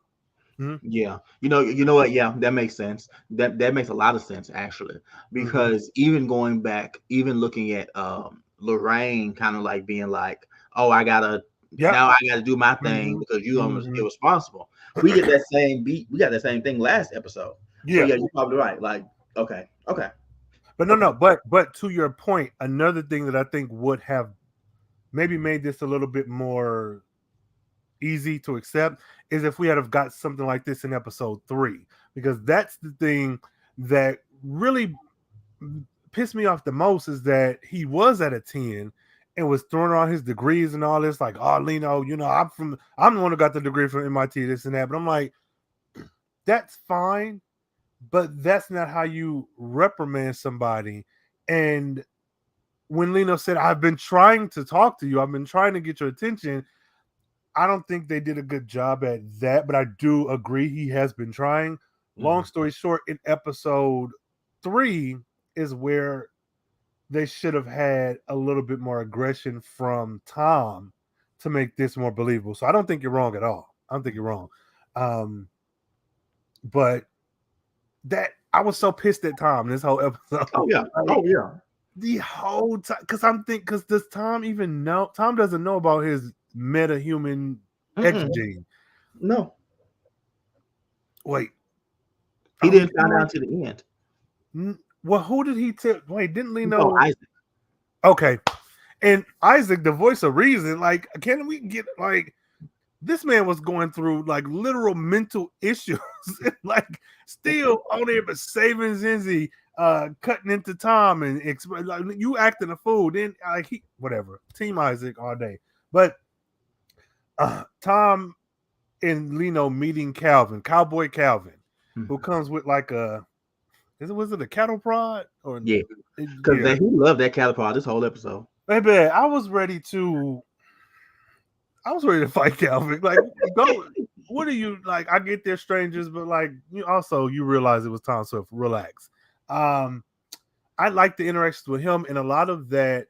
Yeah, you know what? Yeah, that makes sense. That makes a lot of sense actually, because even going back, even looking at Lorraine, kind of like being like, "Oh, I gotta now I gotta do my thing because you almost irresponsible." We get that same beat. We got that same thing last episode. So yeah, you're probably right. Like, okay, but no, but to your point, another thing that I think would have maybe made this a little bit more easy to accept is if we had have got something like this in episode 3, because that's the thing that really pissed me off the most is that he was at a 10 and was throwing on his degrees and all this, like, oh, Lino, I'm the one who got the degree from MIT, this and that. But I'm like, that's fine, but that's not how you reprimand somebody. And when Lino said, I've been trying to talk to you, I've been trying to get your attention, I don't think they did a good job at that, but I do agree he has been trying. Long story short, in episode 3 is where they should have had a little bit more aggression from Tom to make this more believable. So I don't think you're wrong at all. I don't think you're wrong. But that I was so pissed at Tom this whole episode. Oh yeah. The whole time, because does Tom even know? Tom doesn't know about his meta-human X gene. No. Wait. He didn't find out to the end. Well, who did he tell? Wait, didn't Lino? No, Isaac. Okay. And Isaac, the voice of reason, like, can we get, like, this man was going through, like, literal mental issues. Like, still on there, but saving Zenzi, cutting into Tom, and like, you acting a fool. Then, like, whatever. Team Isaac all day. But Tom and Lino meeting Calvin, Cowboy Calvin, who comes with like was it a cattle prod? Or because he loved that cattle prod this whole episode. Baby, I was ready to fight Calvin. Like, go. What are you like? I get they're strangers, but like you realize it was Tom Swift. Relax. I like the interactions with him, and a lot of that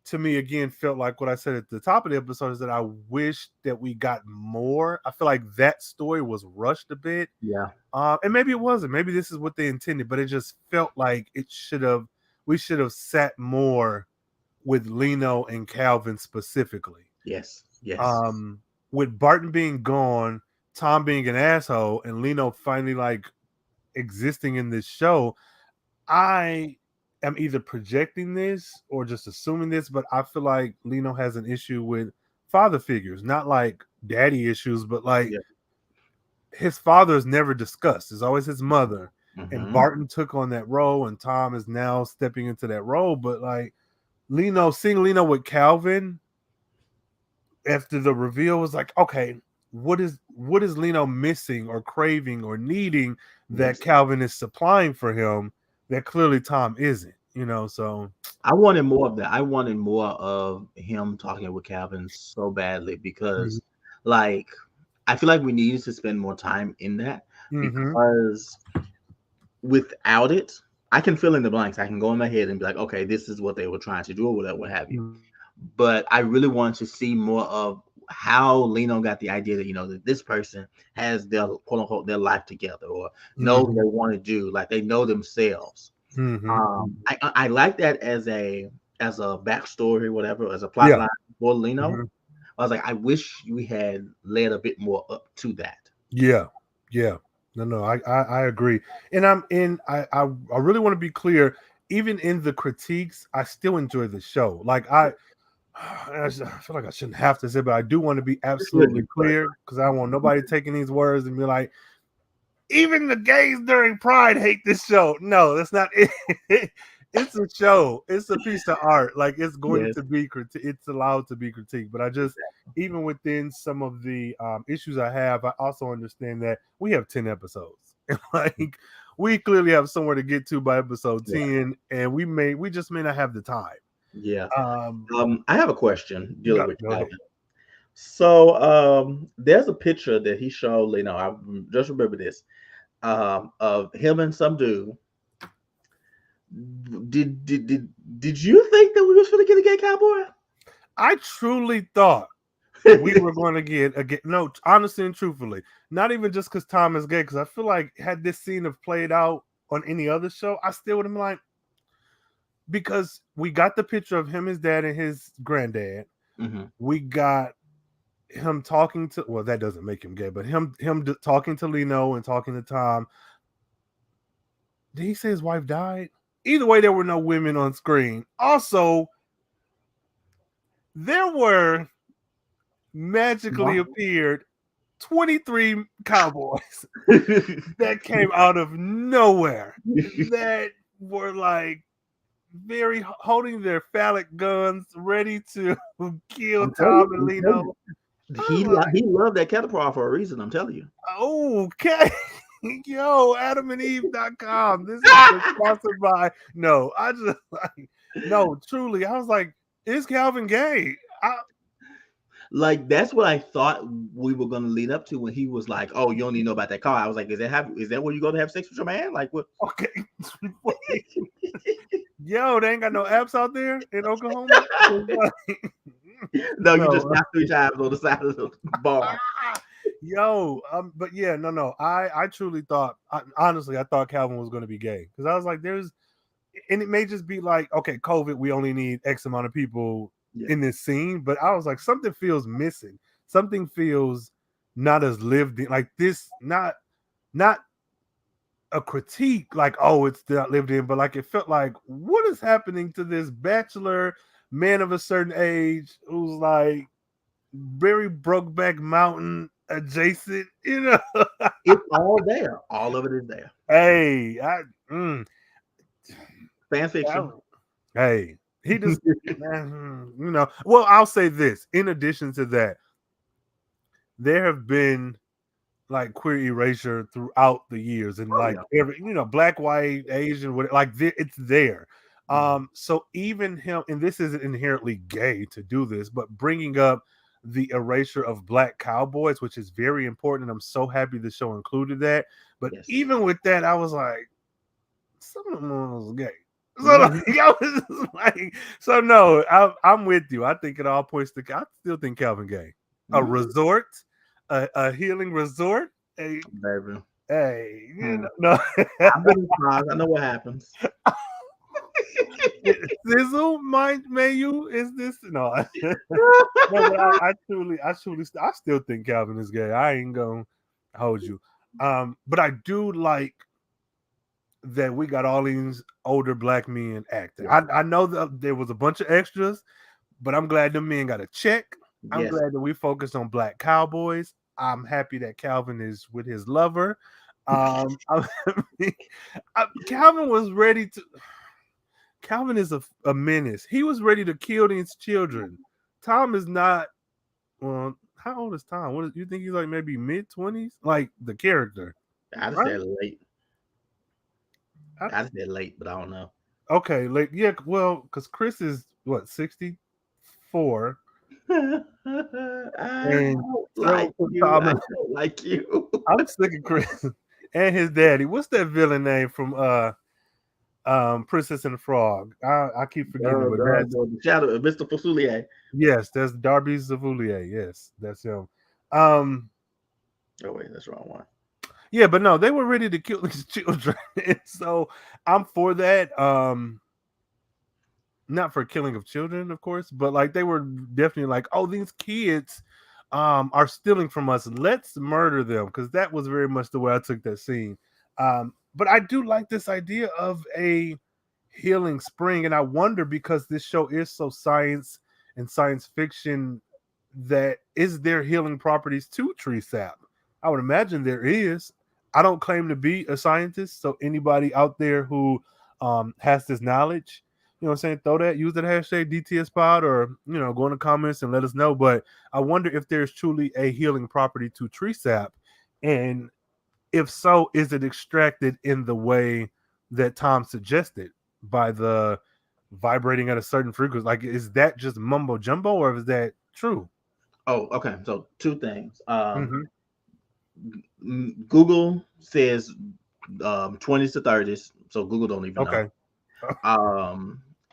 to me again felt like what I said at the top of the episode is that I wish that we got more. I feel like that story was rushed a bit. Yeah. And maybe it wasn't. Maybe this is what they intended, but it just felt like we should have sat more with Lino and Calvin specifically. Yes. With Barton being gone, Tom being an asshole, and Lino finally like existing in this show, I am either projecting this or just assuming this, but I feel like Lino has an issue with father figures, not like daddy issues, but like his father is never discussed. It's always his mother. And Barton took on that role, and Tom is now stepping into that role. But like seeing Lino with Calvin after the reveal was like, okay, what is Lino missing or craving or needing that Calvin is supplying for him that clearly Tom isn't, so I wanted more of that. I wanted more of him talking with Calvin so badly because like I feel like we needed to spend more time in that because without it, I can fill in the blanks. I can go in my head and be like, okay, this is what they were trying to do or whatever, what have you. But I really wanted to see more of how Lino got the idea that, that this person has their quote unquote their life together or know what they want to do, like they know themselves. I like that as a backstory, whatever, as a plot line for Lino. I was like, I wish we had led a bit more up to that. Yeah. No, I agree. And I really want to be clear, even in the critiques, I still enjoy the show. Like I feel like I shouldn't have to say, but I do want to be absolutely clear because I don't want nobody taking these words and be like, even the gays during Pride hate this show. No, that's not it. It's a show. It's a piece of art. Like it's going to be it's allowed to be critiqued. But I just, even within some of the issues I have, I also understand that we have 10 episodes. Like we clearly have somewhere to get to by episode 10, and we just may not have the time. Yeah. I have a question dealing with Calvin. So there's a picture that he showed Lino. I just remember this of him and some dude Did you think that we was going to get a gay cowboy? I truly thought we were going to get a gay. No, honestly and truthfully, not even just because Tom is gay. Because I feel like had this scene have played out on any other show, I still would have been like, because we got the picture of him, his dad, and his granddad. Mm-hmm. We got him talking to. Well, that doesn't make him gay, but him talking to Lino and talking to Tom. Did he say his wife died? Either way, there were no women on screen. Also, there were magically appeared 23 cowboys that came out of nowhere that were like very holding their phallic guns ready to kill Tom and Lino. He loved that catapult for a reason, I'm telling you. Okay. Yo, AdamandEve.com. This is sponsored by. No, I just like, no, truly. I was like, is Calvin gay? Like, that's what I thought we were going to lead up to when he was like, "Oh, you don't need to know about that car." I was like, "Is that where you going to have sex with your man?" Like, what? Okay. Yo, they ain't got no apps out there in Oklahoma. No, you just snapped 3 times on the side of the bar. Yo, but yeah, no. I truly thought, honestly, I thought Calvin was going to be gay because I was like, and it may just be like, okay, COVID, we only need X amount of people in this scene, but I was like, something feels missing. Something feels not as lived in, like this, not a critique, like, oh, it's not lived in, but like it felt like, what is happening to this bachelor man of a certain age who's like very Brokeback Mountain adjacent, you know? It's all there. All of it is there. Hey, fan fiction. Hey, he just, you know. Well, I'll say this. In addition to that, there have been like queer erasure throughout the years, and every, you know, black, white, Asian, whatever, like it's there. So even him, and this isn't inherently gay to do this, but bringing up the erasure of black cowboys, which is very important. I'm so happy the show included that. But even with that, I was like, some of them was gay. So no, I'm with you. I think it all points to. I still think Calvin gay. A resort, a healing resort. Hey, baby. Hey, you know, I've been surprised. I know what happens. Sizzle, may you? Is this no? No, but I still think Calvin is gay. I ain't gonna hold you. But I do like that we got all these older black men acting. I know that there was a bunch of extras, but I'm glad the men got a check. I'm glad that we focused on black cowboys. I'm happy that Calvin is with his lover. Calvin was ready to. Calvin is a menace. He was ready to kill these children. Tom is not. Well, how old is Tom? What you think he's like? Maybe mid-20s, like the character. I'd say late. I'd say late, but I don't know. Okay, late. Yeah, well, because Chris is what 64. I don't like you. I'm sick of Chris and his daddy. What's that villain name from Princess and the Frog? I keep forgetting. The shadow of Mr. Fusilier. Yes, that's Darby Zavoulier. Yes, that's him. Oh wait, that's the wrong one. Yeah, but no, they were ready to kill these children. So I'm for that. Not for killing of children, of course, but like they were definitely like, oh, these kids are stealing from us. Let's murder them, because that was very much the way I took that scene. But I do like this idea of a healing spring, and I wonder, because this show is so science and science fiction, that is there healing properties to tree sap? I would imagine there is. I don't claim to be a scientist, so anybody out there who has this knowledge, you know what I'm saying, use that hashtag DTSPod, or, you know, go in the comments and let us know. But I wonder if there's truly a healing property to tree sap, and if so, is it extracted in the way that Tom suggested, by the vibrating at a certain frequency? Like, is that just mumbo jumbo, or is that true? Oh, okay. So 2 things. Google says 20s to 30s, so Google don't even know.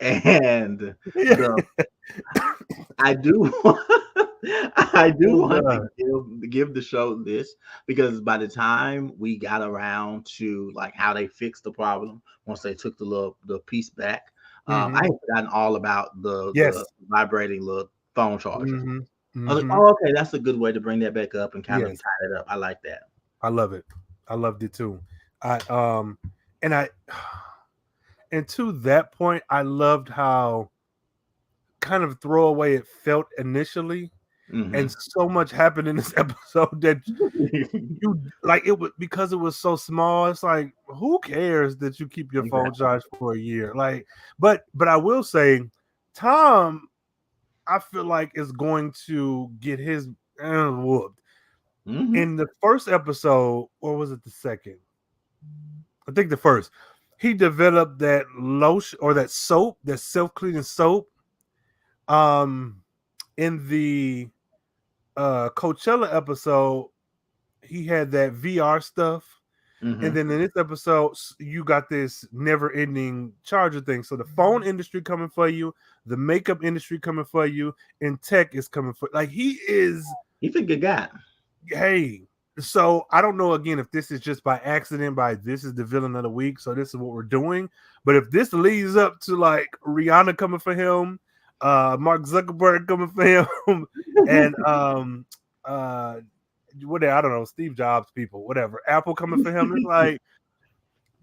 And Yeah. the I do I do Oh want God. to give the show this, because by the time we got around to like how they fixed the problem once they took the piece back, I Mm-hmm. had forgotten all about the Yes. vibrating little phone charger. Mm-hmm. I was like, Mm-hmm. oh, okay, that's a good way to bring that back up and kind of Yes. tie it up. I like that. I love it. I loved it too. I and I and to that point, I loved how kind of throwaway it felt initially, and Hmm. so much happened in this episode that you like it was because it was so small. It's like, who cares that you keep your phone Exactly. charged for a year? Like, but I will say, Tom, I feel like is going to get his whooped Hmm. in the first episode, or was it the second? I think the first. He developed that lotion or that soap, that self cleaning soap. Um, in the Coachella episode, he had that VR stuff. And Hmm. then in this episode, you got this never ending charger thing. So the phone industry coming for you, the makeup industry coming for you, and tech is coming for like he is. He's a good guy. Hey, so I don't know again if this is just by accident, by this is the villain of the week, so this is what we're doing. But if this leads up to like Rihanna coming for him, Mark Zuckerberg coming for him, and uh I don't know, Steve Jobs people, whatever, Apple coming for him, it's like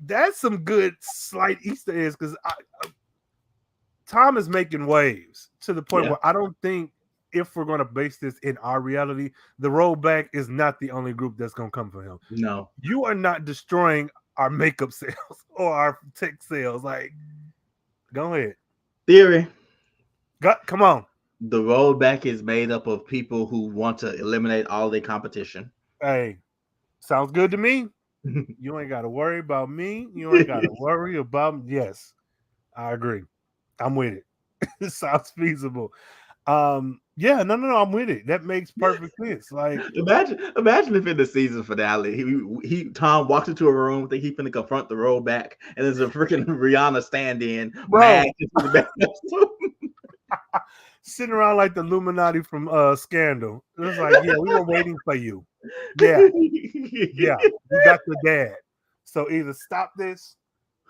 that's some good slight Easter eggs because Tom is making waves to the point Yeah. where I don't think if we're going to base this in our reality, the rollback is not the only group that's going to come for him. No. You are not destroying our makeup sales or our tech sales. Like, go ahead. Theory. Come on. The rollback is made up of people who want to eliminate all their competition. Hey, sounds good to me. You ain't got to worry about me. You ain't got to worry about. Yes, I agree. I'm with it. It sounds feasible. Yeah, no, I'm with it. That makes perfect sense. Like, Imagine if in the season finale, he Tom walks into a room, think he finna confront the rollback, and there's a freaking Rihanna stand-in mad bro, into the back. sitting around like the Illuminati from Scandal. It was like, yeah, we were waiting for you. Yeah, yeah, you got your dad. So either stop this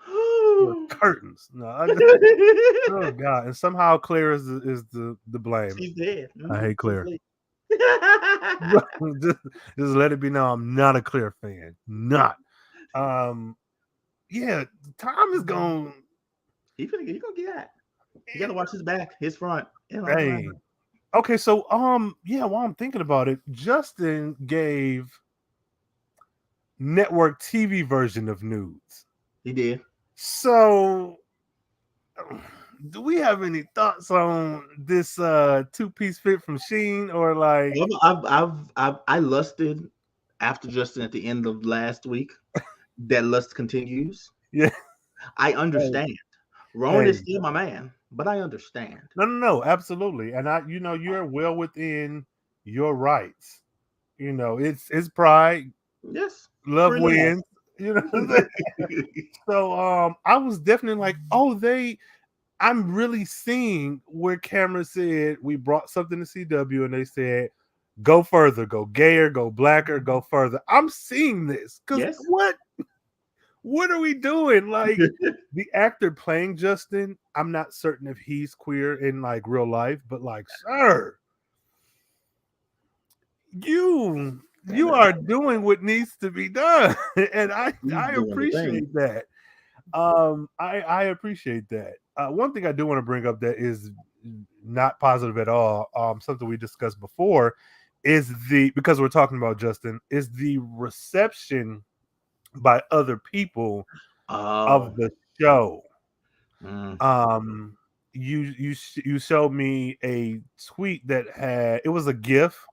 or curtains. No, oh god. And somehow Claire is the blame. She's dead. I hate She's Claire. asleep. just, just let it be known I'm not a Claire fan. Not. Um, yeah, Tom is going. He gonna get that. You gotta watch his back, his front, and all Hey, around. okay, so yeah, while I'm thinking about it, Justin gave network TV version of nudes. He did. So, do we have any thoughts on this two-piece fit from Sheen or like I lusted after Justin at the end of last week. That lust continues. yeah, I hey, understand. Rowan is hey. still my man, but I understand. No, absolutely. And you're well within your rights. It's pride, Yes, love free love. wins, you know. So I was definitely like, oh, I'm really seeing where Cameron said we brought something to CW and they said go further, go gayer, go blacker, go further. I'm seeing this because Yes. what are we doing? Like the actor playing Justin, I'm not certain if he's queer in like real life, but like, sir, you are doing what needs to be done. And He's I doing the thing. appreciate that. I appreciate that. One thing I do want to bring up that is not positive at all. Something we discussed before is because we're talking about Justin is the reception by other people of Oh. the show. Mm. Um, you showed me a tweet that it was a GIF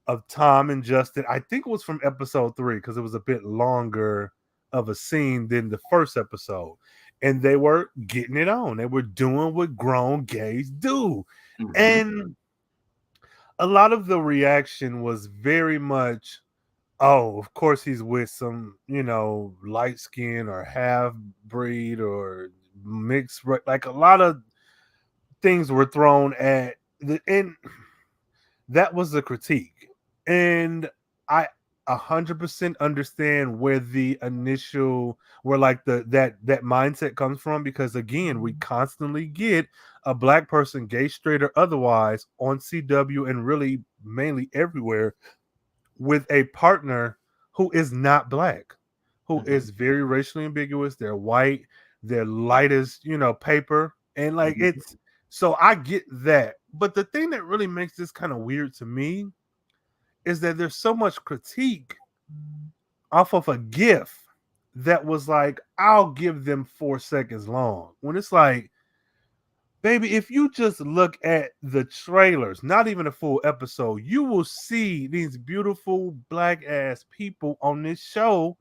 of Tom and Justin. I think it was from episode 3 because it was a bit longer of a scene than the first episode. And they were getting it on. They were doing what grown gays do. Mm-hmm. And a lot of the reaction was very much, oh, of course he's with some, light skin or half breed or mixed, like a lot of things were thrown at the end. That was the critique, and I 100% understand where the initial, where like that mindset comes from, because again, we constantly get a black person, gay, straight or otherwise, on CW and really mainly everywhere, with a partner who is not black, who is very racially ambiguous. They're white, they're light as paper, and like it's, so I get that. But the thing that really makes this kind of weird to me is that there's so much critique off of a GIF that was like, I'll give them 4 seconds long. When it's like, baby, if you just look at the trailers, not even a full episode, you will see these beautiful black ass people on this show.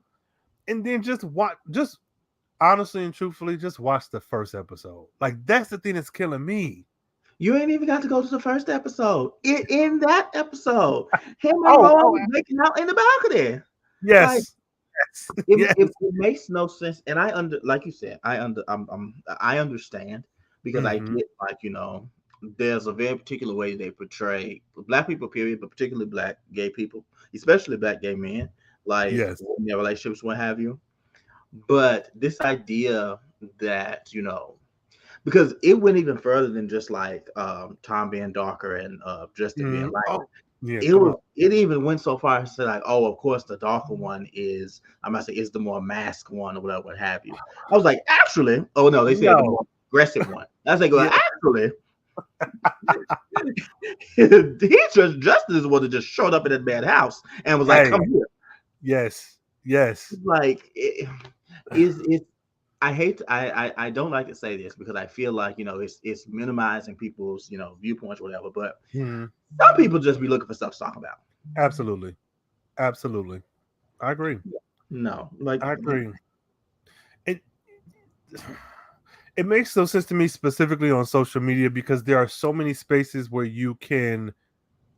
And then just watch, just honestly and truthfully, just watch the first episode. Like, that's the thing that's killing me. You ain't even got to go to the first episode. In that episode, him and Rowan making out in the balcony. Yes. Like, yes. It makes no sense. And like you said, I understand, because I get, like, there's a very particular way they portray black people, period, but particularly black gay people, especially black gay men, like in their relationships, what have you. But this idea that, because it went even further than just like Tom being darker and Justin being lighter. It even went so far as to like, oh, of course the darker one is, I must say, is the more masked one or whatever, what have you. I was like, actually, oh no, they said the more aggressive one. I was like, well, actually, Justin is the one that just showed up in that bad house and was like, come here. Yes. Like, I don't like to say this because I feel like, it's minimizing people's, viewpoints or whatever, but some people just be looking for stuff to talk about. Absolutely. I agree. No, like, I agree. It makes no sense to me, specifically on social media, because there are so many spaces where you can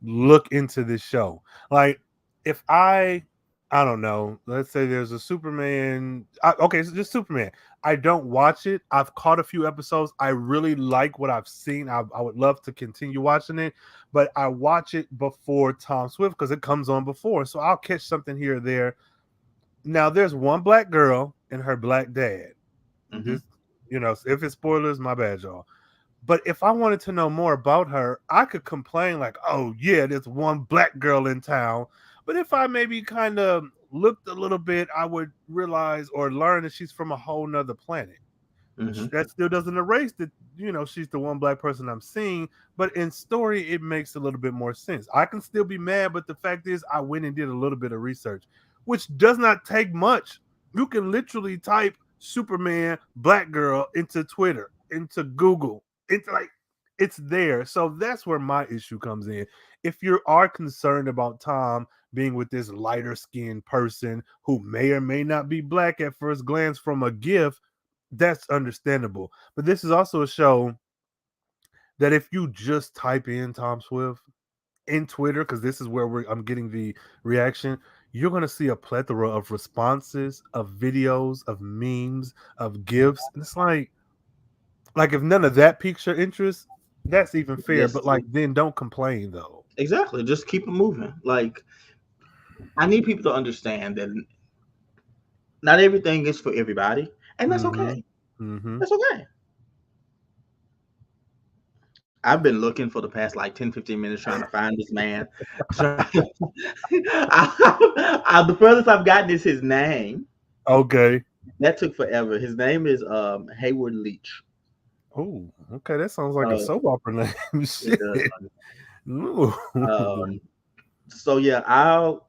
look into this show. Like, if I don't know, let's say there's a Superman. Okay, so just Superman. I don't watch it. I've caught a few episodes. I really like what I've seen. I would love to continue watching it, but I watch it before Tom Swift because it comes on before. So I'll catch something here or there. Now, there's one black girl and her black dad. This, if it's spoilers, my bad, y'all. But if I wanted to know more about her, I could complain like, oh, yeah, there's one black girl in town. But if I maybe kind of looked a little bit, I would realize or learn that she's from a whole nother planet. That still doesn't erase that, she's the one black person I'm seeing. But in story, it makes a little bit more sense. I can still be mad, but the fact is I went and did a little bit of research, which does not take much. You can literally type Superman black girl into Twitter, into Google. It's like, it's there. So that's where my issue comes in. If you are concerned about Tom being with this lighter skinned person who may or may not be black at first glance from a GIF, that's understandable. But this is also a show that if you just type in Tom Swift in Twitter, because this is where I'm getting the reaction, you're going to see a plethora of responses, of videos, of memes, of GIFs. And it's like if none of that piques your interest, that's even fair. But like, then don't complain though. Exactly. Just keep it moving. Like, I need people to understand that not everything is for everybody, and that's okay. That's okay. I've been looking for the past like 10-15 minutes trying to find this man. The furthest I've gotten is his name. Okay. That took forever. His name is Hayward Leach. Oh, okay. That sounds like a soap opera name. Shit. So yeah, I'll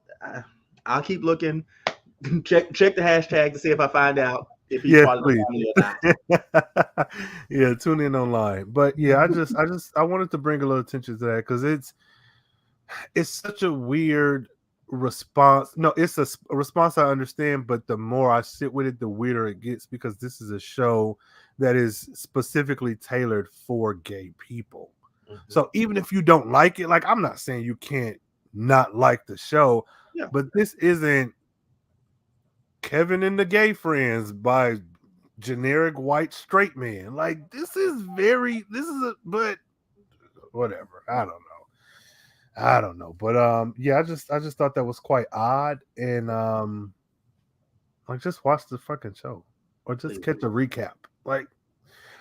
keep looking. Check the hashtag to see if I find out if he's part of the family or not. Yeah, tune in online. But yeah, I wanted to bring a little attention to that because it's such a weird response. No, it's a response I understand, but the more I sit with it, the weirder it gets, because this is a show that is specifically tailored for gay people. So even if you don't like it, like, I'm not saying you can't not like the show, but this isn't Kevin and the Gay Friends by generic white straight man. Like this is but whatever. I don't know. But yeah, I just thought that was quite odd. And like just watch the fucking show. Or just catch a recap. Like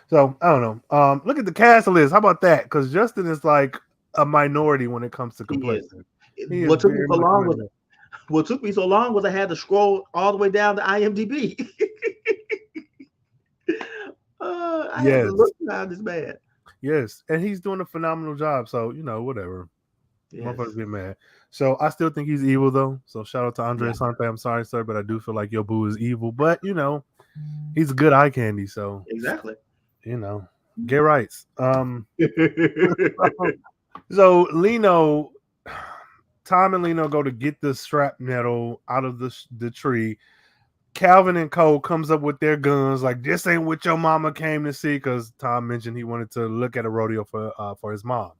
so I don't know. Look at the cast list. How about that? Because Justin is like a minority when it comes to complexity. He is What took me very so much a long was minority. what took me so long was I had to scroll all the way down to IMDb. I had to Yes. look down this man. Yes. And he's doing a phenomenal job. So, whatever. Yes. Motherfuckers get mad. So I still think he's evil though. So shout out to Andre Yeah. Sante. I'm sorry, sir, but I do feel like your boo is evil. But he's a good eye candy. So Exactly. get rights. So Lino, Tom and Lino go to get the strap metal out of the tree. Calvin and Cole comes up with their guns, like this ain't what your mama came to see, because Tom mentioned he wanted to look at a rodeo for his mom.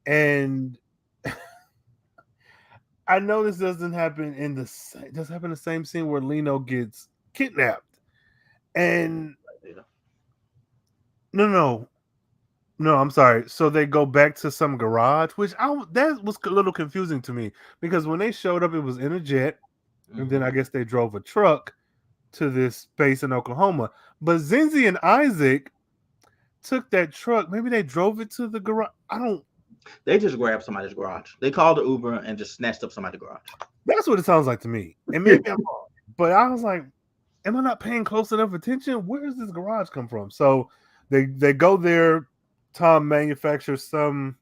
And I know this doesn't happen it does happen in the same scene where Lino gets kidnapped. And no, I'm sorry. So they go back to some garage, which that was a little confusing to me because when they showed up, it was in a jet, and then I guess they drove a truck to this space in Oklahoma. But Zenzi and Isaac took that truck. Maybe they drove it to the garage. They just grabbed somebody's garage. They called the Uber and just snatched up somebody's garage. That's what it sounds like to me. And maybe I'm wrong. But I was like, am I not paying close enough attention? Where does this garage come from? So they go there. Tom manufactures some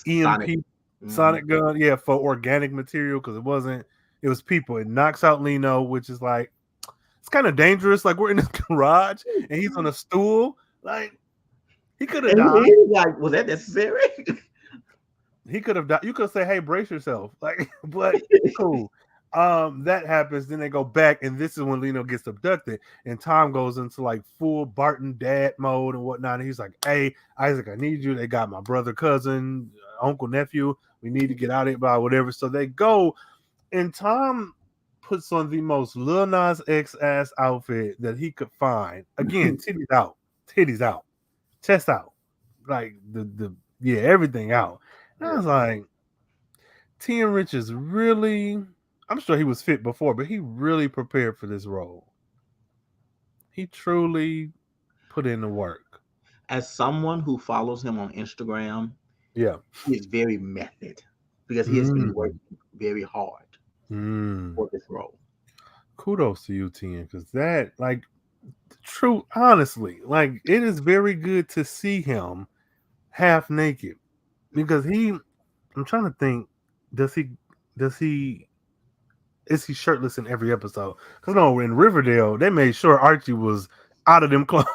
EMP sonic gun, for organic material because it was people. It knocks out Lino, which is like it's kind of dangerous. Like we're in this garage and he's on a stool. Like he could have died. Like, was that necessary? He could have died. You could say, "Hey, brace yourself." Like, but cool. That happens. Then they go back, and this is when Lino gets abducted, and Tom goes into like full Barton dad mode and whatnot. And he's like, "Hey, Isaac, I need you. They got my brother, cousin, uncle, nephew. We need to get out of here by whatever." So they go, and Tom puts on the most Lil Nas X ass outfit that he could find. Again, titties out, chest out, like everything out. And I was like, T and Rich is really, I'm sure he was fit before, but he really prepared for this role. He truly put in the work. As someone who follows him on Instagram, he is very method because he has been working very hard for this role. Kudos to you, T, because that, like, true, honestly, like, it is very good to see him half naked because I'm trying to think, is he shirtless in every episode? Because no, in Riverdale, they made sure Archie was out of them clothes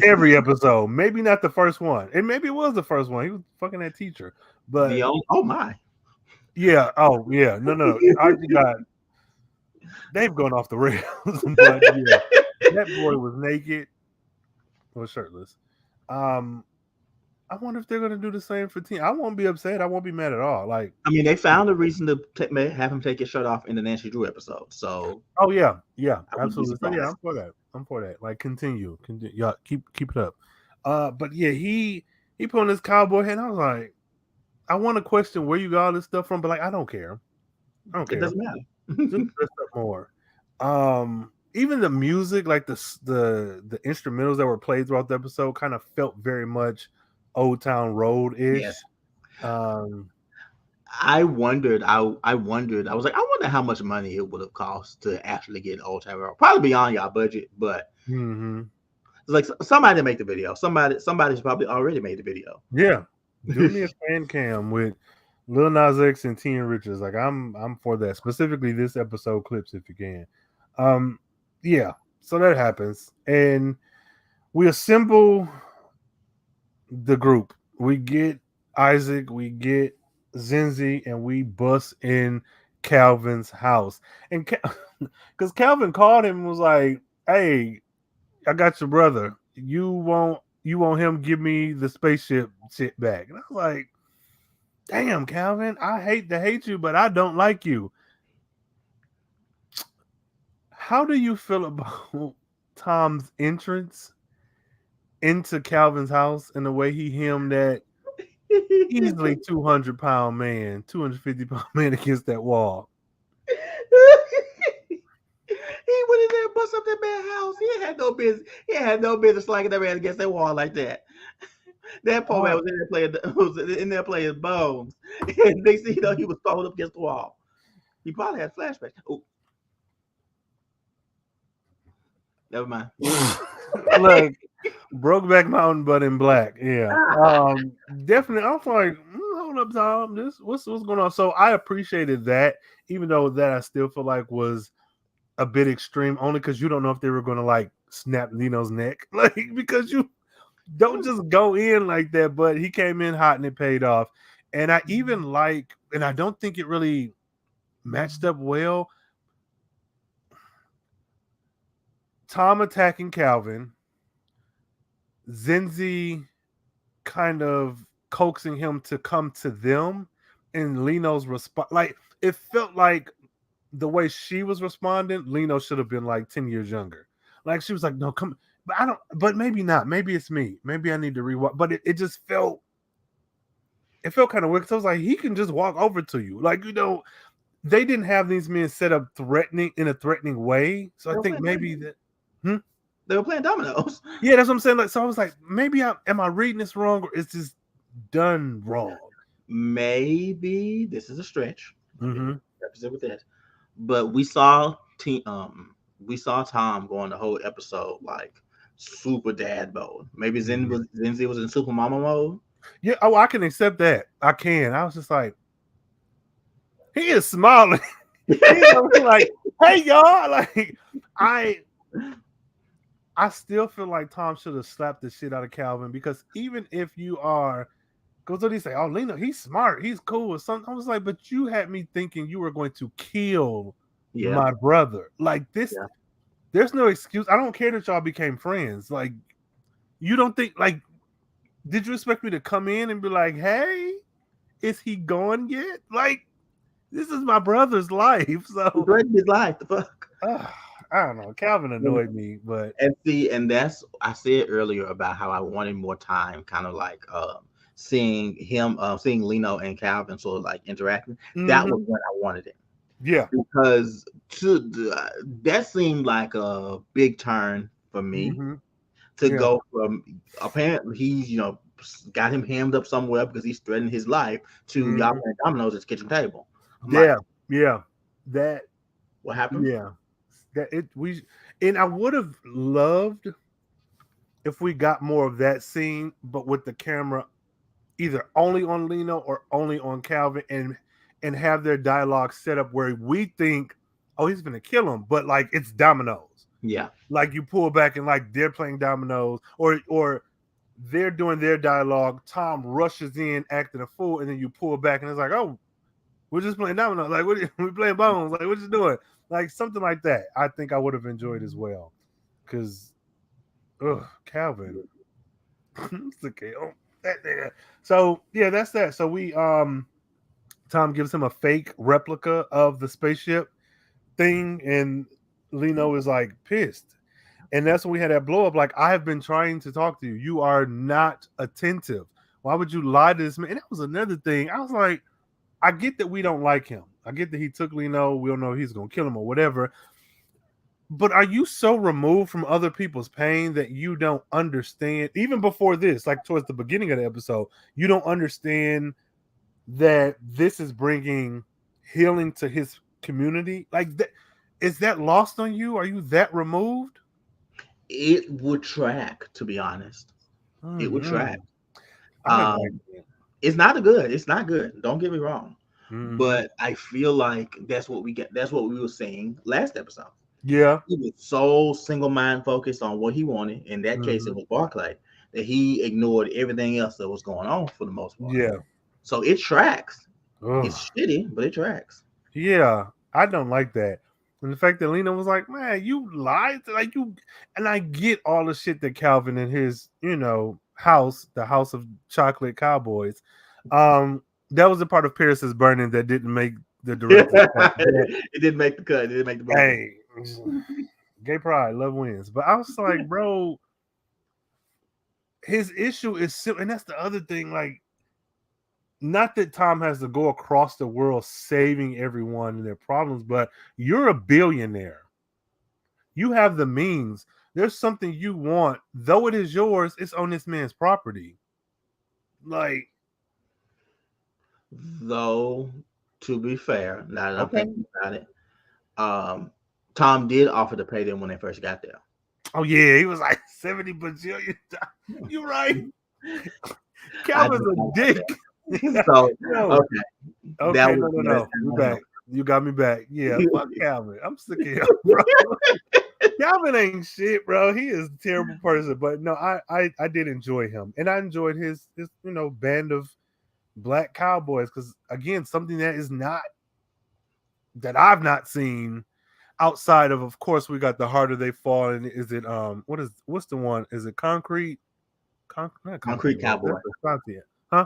every episode. Maybe not the first one. And maybe it was the first one. He was fucking that teacher. But oh my. Yeah. Oh yeah. No. Archie they've gone off the rails. But yeah, that boy was naked. Was shirtless. I wonder if they're going to do the same for Teen. I won't be upset. I won't be mad at all. Like, I mean, they found a reason to have him take his shirt off in the Nancy Drew episode. So, oh yeah, absolutely. So yeah, I'm for that. Like, continue. Y'all keep it up. But yeah, he put on his cowboy hat. And I was like, I want to question where you got all this stuff from, but like, I don't care. It doesn't matter. Just dress up more. Even the music, like the instrumentals that were played throughout the episode, kind of felt very much Old Town Road ish. Yes. I wondered. I was like, I wonder how much money it would have cost to actually get Old Town Road. Probably beyond y'all budget, but it's like somebody make the video. Somebody's probably already made the video. Yeah, do me a fan cam with Lil Nas X and T and Richards. Like I'm for that. Specifically, this episode clips if you can. Yeah. So that happens, and we assemble the group. We get Isaac, we get Zenzi, and we bust in Calvin's house. And because Calvin called him and was like, "Hey, I got your brother. You want him give me the spaceship shit back?" And I was like, "Damn, Calvin, I hate to hate you, but I don't like you." How do you feel about Tom's entrance into Calvin's house and the way he hemmed that easily 200-pound man, 250-pound man against that wall. He went in there and bust up that man's house. He had no business. He had no business slanging that man against that wall like that. That poor man was in there playing bones. And they see, he was thrown up against the wall. He probably had flashbacks. Oh, never mind. Look, Brokeback Mountain, but in black. Yeah, definitely. I was like, hold up, Tom. This what's going on? So I appreciated that, even though that I still feel like was a bit extreme, only because you don't know if they were going to like snap Lino's neck, like because you don't just go in like that. But he came in hot and it paid off. And I even like, and I don't think it really matched up well. Tom attacking Calvin, Zenzi kind of coaxing him to come to them, and Lino's response, like it felt like the way she was responding, Lino should have been like 10 years younger. Like she was like, no, come, but I don't, but maybe not. Maybe it's me. Maybe I need to rewatch. But it just felt, it felt kind of weird. So I was like, he can just walk over to you. Like, they didn't have these men set up in a threatening way. So I think maybe that. They were playing dominoes. Yeah, that's what I'm saying. Like, so I was like, maybe am I reading this wrong, or is this done wrong? Maybe this is a stretch. Mm-hmm. Represent with that, but we saw Tom going the whole episode like super dad mode. Maybe Zenzi was in super mama mode. Yeah, oh, I can accept that. I can. I was just like, he is smiling. He's like, hey y'all, like I still feel like Tom should have slapped the shit out of Calvin, because even if you are, because what he say, oh, Lino, he's smart, he's cool or something. I was like, but you had me thinking you were going to kill my brother. Like this, there's no excuse. I don't care that y'all became friends. Like, you don't think, like, did you expect me to come in and be like, hey, is he gone yet? Like, this is my brother's life. So he threatened his life. The fuck. I don't know. Calvin annoyed me, but and that's, I said earlier about how I wanted more time, kind of like seeing Lino and Calvin sort of like interacting. Mm-hmm. That was what I wanted it. Yeah, because that seemed like a big turn for me to go from, apparently he's got him hammed up somewhere because he's threatening his life, to y'all playing dominoes at the kitchen table. That what happened? And I would have loved if we got more of that scene, but with the camera either only on Lino or only on Calvin, and have their dialogue set up where we think, oh, he's gonna kill him, but like it's dominoes. Yeah, like you pull back and like they're playing dominoes, or they're doing their dialogue. Tom rushes in acting a fool, and then you pull back and it's like, oh, we're just playing dominoes. Like, we're playing bones. Like, what you doing? Like something like that. I think I would have enjoyed as well, because, Calvin, it's okay. Oh, that nigga. So yeah, that's that. So we Tom gives him a fake replica of the spaceship thing, and Lino is like pissed. And that's when we had that blow up. Like, I have been trying to talk to you. You are not attentive. Why would you lie to this man? And that was another thing. I was like, I get that we don't like him. I get that he took Lino. We don't know if he's going to kill him or whatever. But are you so removed from other people's pain that you don't understand? Even before this, like towards the beginning of the episode, you don't understand that this is bringing healing to his community? Like, that, is that lost on you? Are you that removed? It would track, to be honest. It would track. It's not good. It's not good. Don't get me wrong. But I feel like that's what we get. That's what we were saying last episode. Yeah. He was so single mind focused on what he wanted. In that case, it was Barclay, that he ignored everything else that was going on for the most part. Yeah. So it tracks. It's shitty, but it tracks. Yeah. I don't like that. And the fact that Lino was like, man, you lied. Like, you, and I get all the shit that Calvin and his, house, the House of Chocolate Cowboys, that was a part of Paris's burning that didn't make the director's cut. It didn't make the cut. It didn't make the movie. Hey, Gay pride, love wins. But I was like, bro, his issue is simple, and that's the other thing. Like, not that Tom has to go across the world saving everyone and their problems, but you're a billionaire. You have the means. There's something you want, though it is yours. It's on this man's property. Like, though, to be fair, now that I'm thinking about it, Tom did offer to pay them when they first got there. Oh yeah, he was like 70 bajillion. You're right. Calvin's a dick. So okay, no. We're back. You got me back. Yeah, fuck Calvin. I'm sick of him, bro. Calvin ain't shit, bro. He is a terrible person. But no, I did enjoy him, and I enjoyed his band of black cowboys, because again, something that I've not seen outside of course, we got The Harder They Fall, and is it what's the one? Is it Concrete Cowboy? Huh?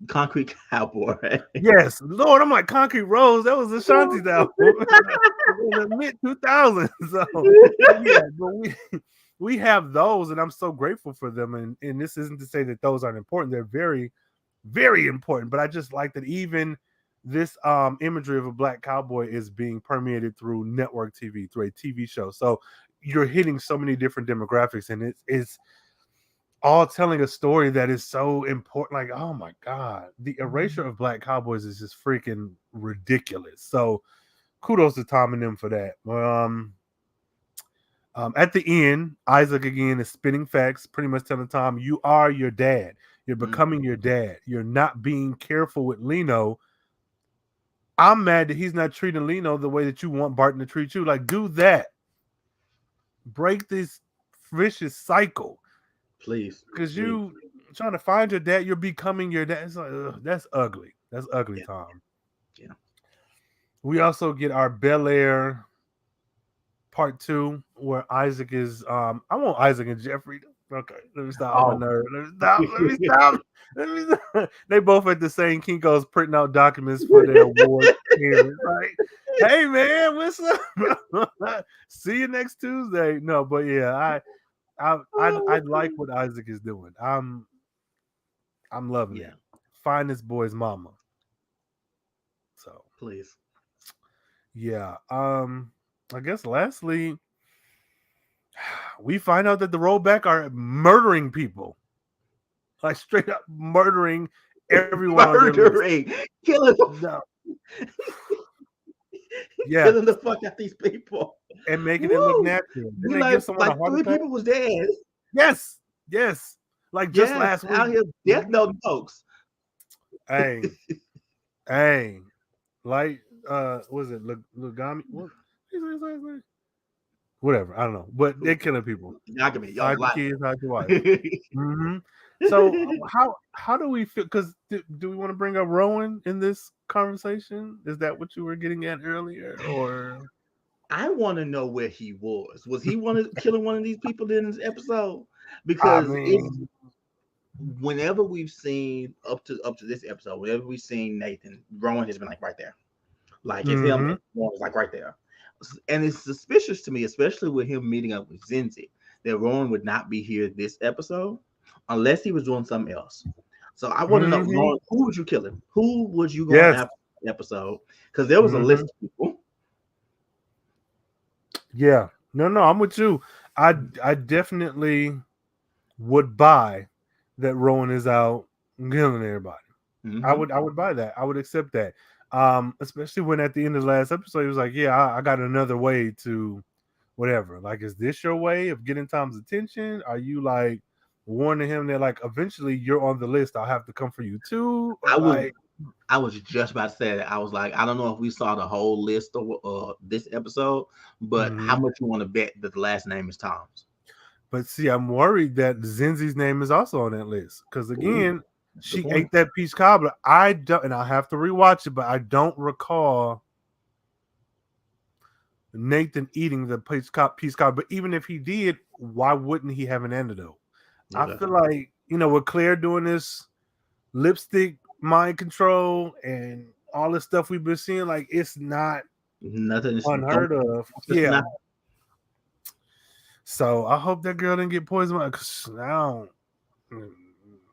Concrete Cowboy. Yes, Lord, I'm like Concrete Rose. That was Ashanti's album in the mid 2000s. So yeah, but we have those, and I'm so grateful for them. And this isn't to say that those aren't important. They're very, very important. But I just like that even this imagery of a black cowboy is being permeated through network TV, through a TV show. So you're hitting so many different demographics, and it's all telling a story that is so important. Like, oh my God, the erasure of black cowboys is just freaking ridiculous. So kudos to Tom and them for that. At the end, Isaac again is spinning facts, pretty much telling Tom, you are your dad. You're becoming your dad. You're not being careful with Lino. I'm mad that he's not treating Lino the way that you want Barton to treat you. Like, do that. Break this vicious cycle. Please. Because you trying to find your dad, you're becoming your dad. It's like, that's ugly. That's ugly, Tom. Yeah. We also get our Bel Air part 2, where Isaac is I want Isaac and Jeffrey. Okay, let me stop on my nerve. Let me stop. They both at the same Kinko's printing out documents for their award. Right? Hey man, what's up? See you next Tuesday. No, but yeah, I like what Isaac is doing. I'm loving it. Find this boy's mama. So please. Yeah. I guess lastly, we find out that the rollback are murdering people. Like straight up murdering everyone. Killing no. Killing the fuck out these people. And making it look natural. Didn't they give someone a heart 3 attack? people was dead. Yes. Like just last week. Out here death note folks. Hey. Like was it Lugami? What is his last name? Whatever, I don't know, but they're killing people. Hide your kids, hide your wife. So how do we feel? Because do we want to bring up Rowan in this conversation? Is that what you were getting at earlier, or? I want to know where he was. Was he killing one of these people in this episode? Because whenever we've seen up to this episode, whenever we've seen Nathan, Rowan has been like right there, like his helmet was like right there. And it's suspicious to me, especially with him meeting up with Zenzi, that Rowan would not be here this episode unless he was doing something else. So I want to know, Rowan, who would you kill him? Who would you go after the episode? Because there was a list of people. Yeah. No, I'm with you. I definitely would buy that Rowan is out killing everybody. I would buy that. I would accept that. Especially when at the end of the last episode, he was like, yeah, I got another way to whatever. Like, is this your way of getting Tom's attention? Are you like warning him that like eventually you're on the list, I'll have to come for you too? I was just about to say that. I was like, I don't know if we saw the whole list of this episode, but how much you want to bet that the last name is Tom's? But see, I'm worried that Zenzi's name is also on that list. Because again, she ate that peach cobbler. I don't, and I'll have to rewatch it, but I don't recall Nathan eating the peach cobbler. But even if he did, why wouldn't he have an antidote? I feel like, with Claire doing this lipstick mind control and all this stuff we've been seeing, like it's not nothing unheard of. So I hope that girl didn't get poisoned. Cause now,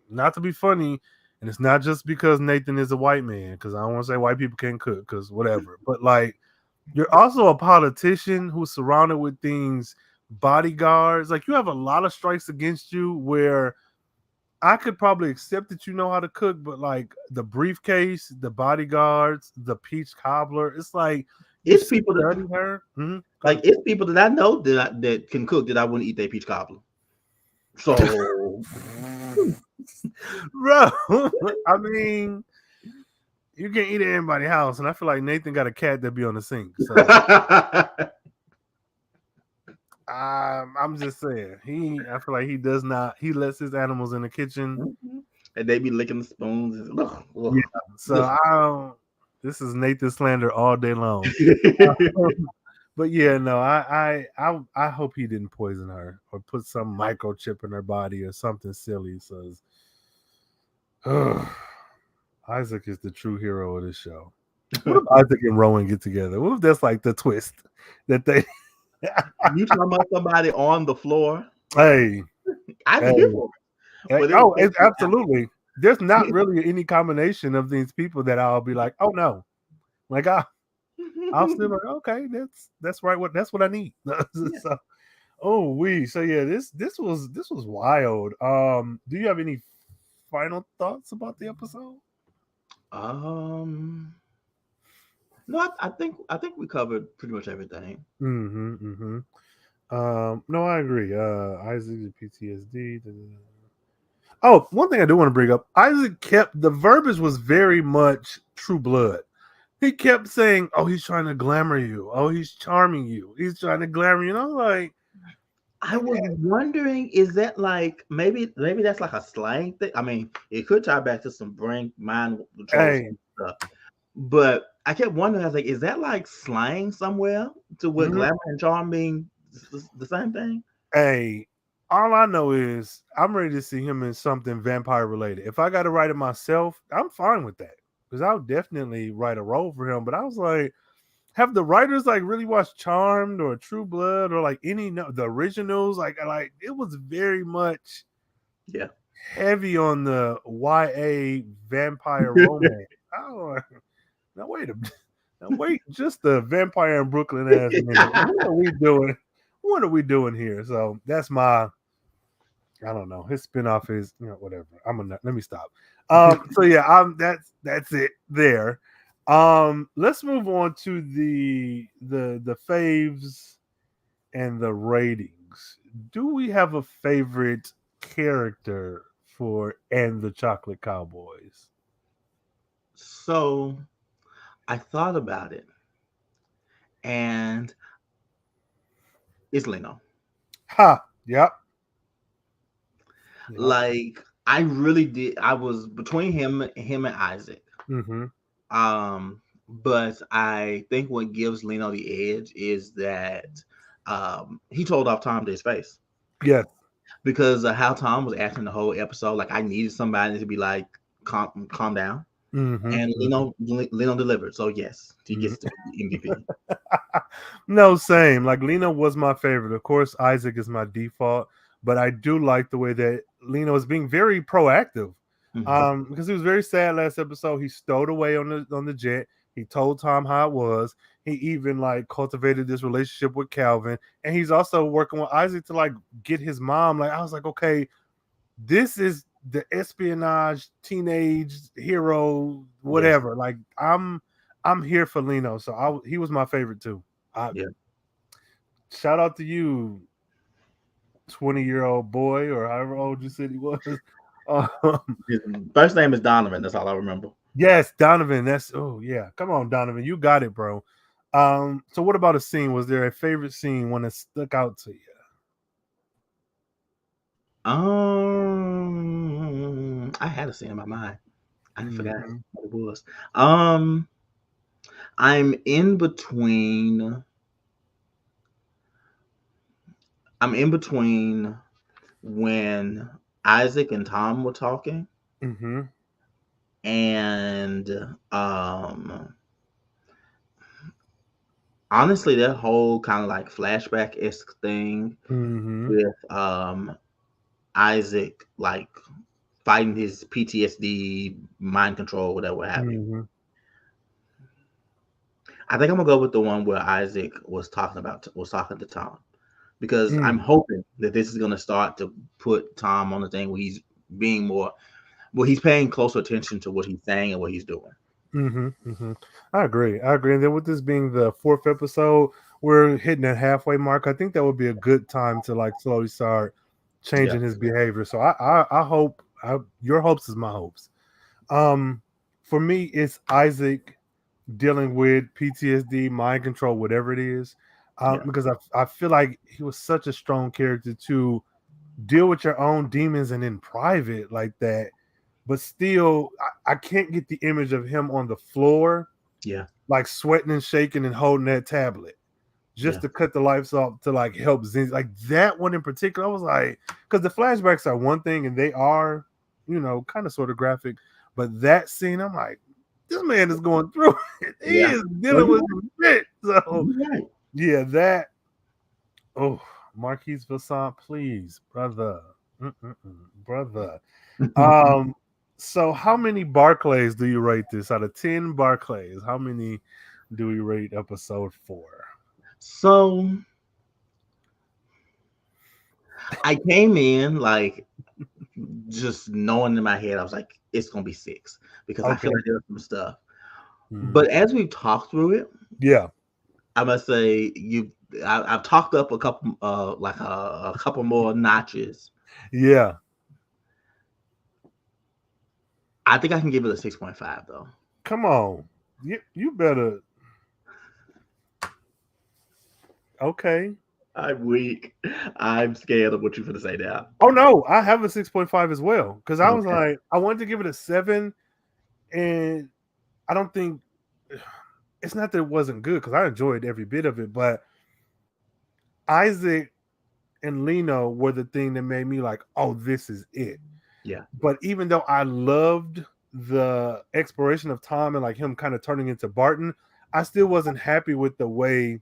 not to be funny, and it's not just because Nathan is a white man. Because I don't want to say white people can't cook. Because whatever. But like, you're also a politician who's surrounded with things, bodyguards. Like you have a lot of strikes against you where I could probably accept that you know how to cook, but like the briefcase, the bodyguards, the peach cobbler, it's like you It's people studied that her. like it's people that I know that can cook that I wouldn't eat their peach cobbler. So, Bro, I mean, you can eat at anybody's house, and I feel like Nathan got a cat that be on the sink. So I'm just saying, I feel like he does not. He lets his animals in the kitchen. and they be licking the spoons. Yeah. So I don't. This is Nathan slander all day long. But yeah, no, I hope he didn't poison her or put some microchip in her body or something silly. So Isaac is the true hero of this show. What if Isaac and Rowan get together? What if that's like the twist that they? You talking about somebody on the floor? Hey, I'd be hey, here for it. But oh, it's absolutely. There's not really any combination of these people that I'll be like, oh no, like I'll still like, okay, that's right. That's what I need. So, so yeah, this was wild. Do you have any final thoughts about the episode? No, I think we covered pretty much everything. No, I agree. Isaac PTSD. Oh, one thing I do want to bring up: Isaac kept the verbiage was very much True Blood. He kept saying, "Oh, he's trying to glamour you. Oh, he's charming you. He's trying to glamour you." And I'm like, I was wondering, is that like maybe that's like a slang thing? I mean, it could tie back to some brain mind control stuff. But I kept wondering, I was like, is that like slang somewhere to what glamour and charm being the same thing? Hey, all I know is I'm ready to see him in something vampire related. If I got to write it myself, I'm fine with that because I'll definitely write a role for him. But I was like, have the writers like really watched Charmed or True Blood or like the originals? Like it was very much heavy on the YA vampire romance. Oh, now wait, just the vampire in Brooklyn ass minute. What are we doing? What are we doing here? So that's my, I don't know. His spinoff is whatever. Let me stop. So yeah, that's it there. Let's move on to the faves and the ratings. Do we have a favorite character for and the Chocolate Cowboys? So I thought about it, and it's Lino. Yep. Like I really did. I was between him and Isaac. But I think what gives Lino the edge is that he told off Tom to his face. Yes. Because of how Tom was acting the whole episode, like I needed somebody to be like, calm down. And Lino delivered. So yes, he gets to be MVP. No, same. Like Lino was my favorite. Of course, Isaac is my default, but I do like the way that Lino is being very proactive. Because he was very sad last episode. He stowed away on the jet. He told Tom how it was. He even like cultivated this relationship with Calvin, and he's also working with Isaac to like get his mom. Like I was like, okay, this is the espionage teenage hero, whatever. Yes. Like I'm here for Lino, so he was my favorite too. Shout out to you, 20-year-old boy, or however old you said he was. His first name is Donovan. That's all I remember. Yes, Donovan. Come on, Donovan, you got it, bro. So what about a scene? Was there a favorite scene one that stuck out to you? I had a scene in my mind. I forgot what it was. I'm in between when Isaac and Tom were talking, and honestly, that whole kind of like flashback-esque thing with Isaac like fighting his PTSD, mind control, whatever have you. I think I'm gonna go with the one where Isaac was talking to Tom, because I'm hoping that this is gonna start to put Tom on the thing where he's being more, well, he's paying closer attention to what he's saying and what he's doing. I agree. And then with this being the 4th episode, we're hitting that halfway mark. I think that would be a good time to like slowly start changing his behavior. So I hope your hopes is my hopes. For me, it's Isaac dealing with PTSD, mind control, whatever it is, because I feel like he was such a strong character to deal with your own demons and in private like that. But still, I can't get the image of him on the floor, like sweating and shaking and holding that tablet just to cut the lights off to like help Zenzi. Like that one in particular, I was like, because the flashbacks are one thing and they are, kind of sort of graphic, but that scene, I'm like, this man is going through it. He is dealing with some shit. So yeah, that. Oh, Marquise Vasant, please, brother, brother. So how many Barclays do you rate this out of 10 Barclays? How many do we rate episode 4? So I came in like just knowing in my head, I was like, it's gonna be 6 because I feel like there's some stuff. But as we've talked through it, I must say I've talked up a couple like a couple more notches. I think I can give it a 6.5 though. Come on. You better. Okay. I'm weak. I'm scared of what you're going to say now. Oh, no. I have a 6.5 as well. Because I was like, I wanted to give it a 7. And I don't think, it's not that it wasn't good because I enjoyed every bit of it. But Isaac and Lino were the thing that made me like, oh, this is it. Yeah. But even though I loved the exploration of Tom and like him kind of turning into Barton, I still wasn't happy with the way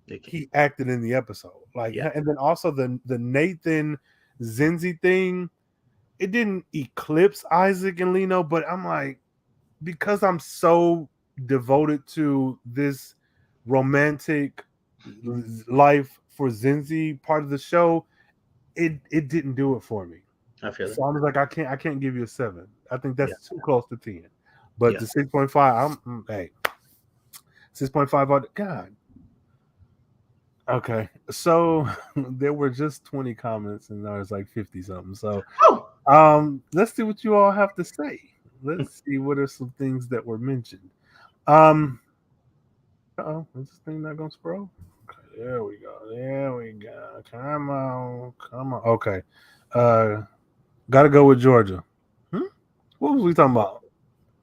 he acted in the episode. Like, and then also the Nathan Zenzi thing, it didn't eclipse Isaac and Lino, but I'm like, because I'm so devoted to this romantic life for Zenzi part of the show, it didn't do it for me. I feel so I was like, I can't give you a 7. I think that's too close to 10. But the 6.5, I'm hey, 6.5. God. Okay, so there were just 20 comments and there was like 50 something. So, let's see what you all have to say. Let's see what are some things that were mentioned. Is this thing not gonna scroll? Okay, there we go. Come on. Okay, gotta go with Georgia. What was we talking about?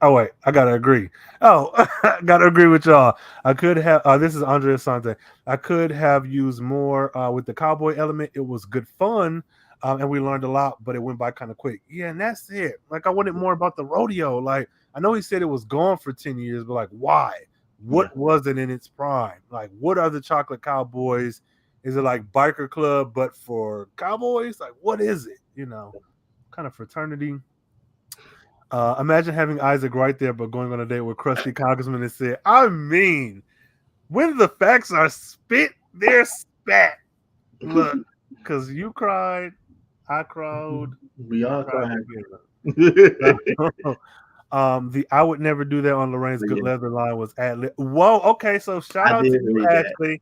Oh wait, I gotta agree. Gotta agree with y'all. I could have. This is Andre Asante. I could have used more with the cowboy element. It was good fun, and we learned a lot, but it went by kind of quick. Yeah, and that's it. Like I wanted more about the rodeo. Like I know he said it was gone for 10 years, but like why? What was it in its prime? Like what are the chocolate cowboys? Is it like biker club but for cowboys? Like what is it? Kind of fraternity. Imagine having Isaac right there, but going on a date with crusty congressman and said, I mean, when the facts are spit, they're spat. Look, because you cried, I cried. We all cried. The I would never do that on Lorraine's good leather line was ad-lib. Whoa, okay, so shout out to you, Ashley.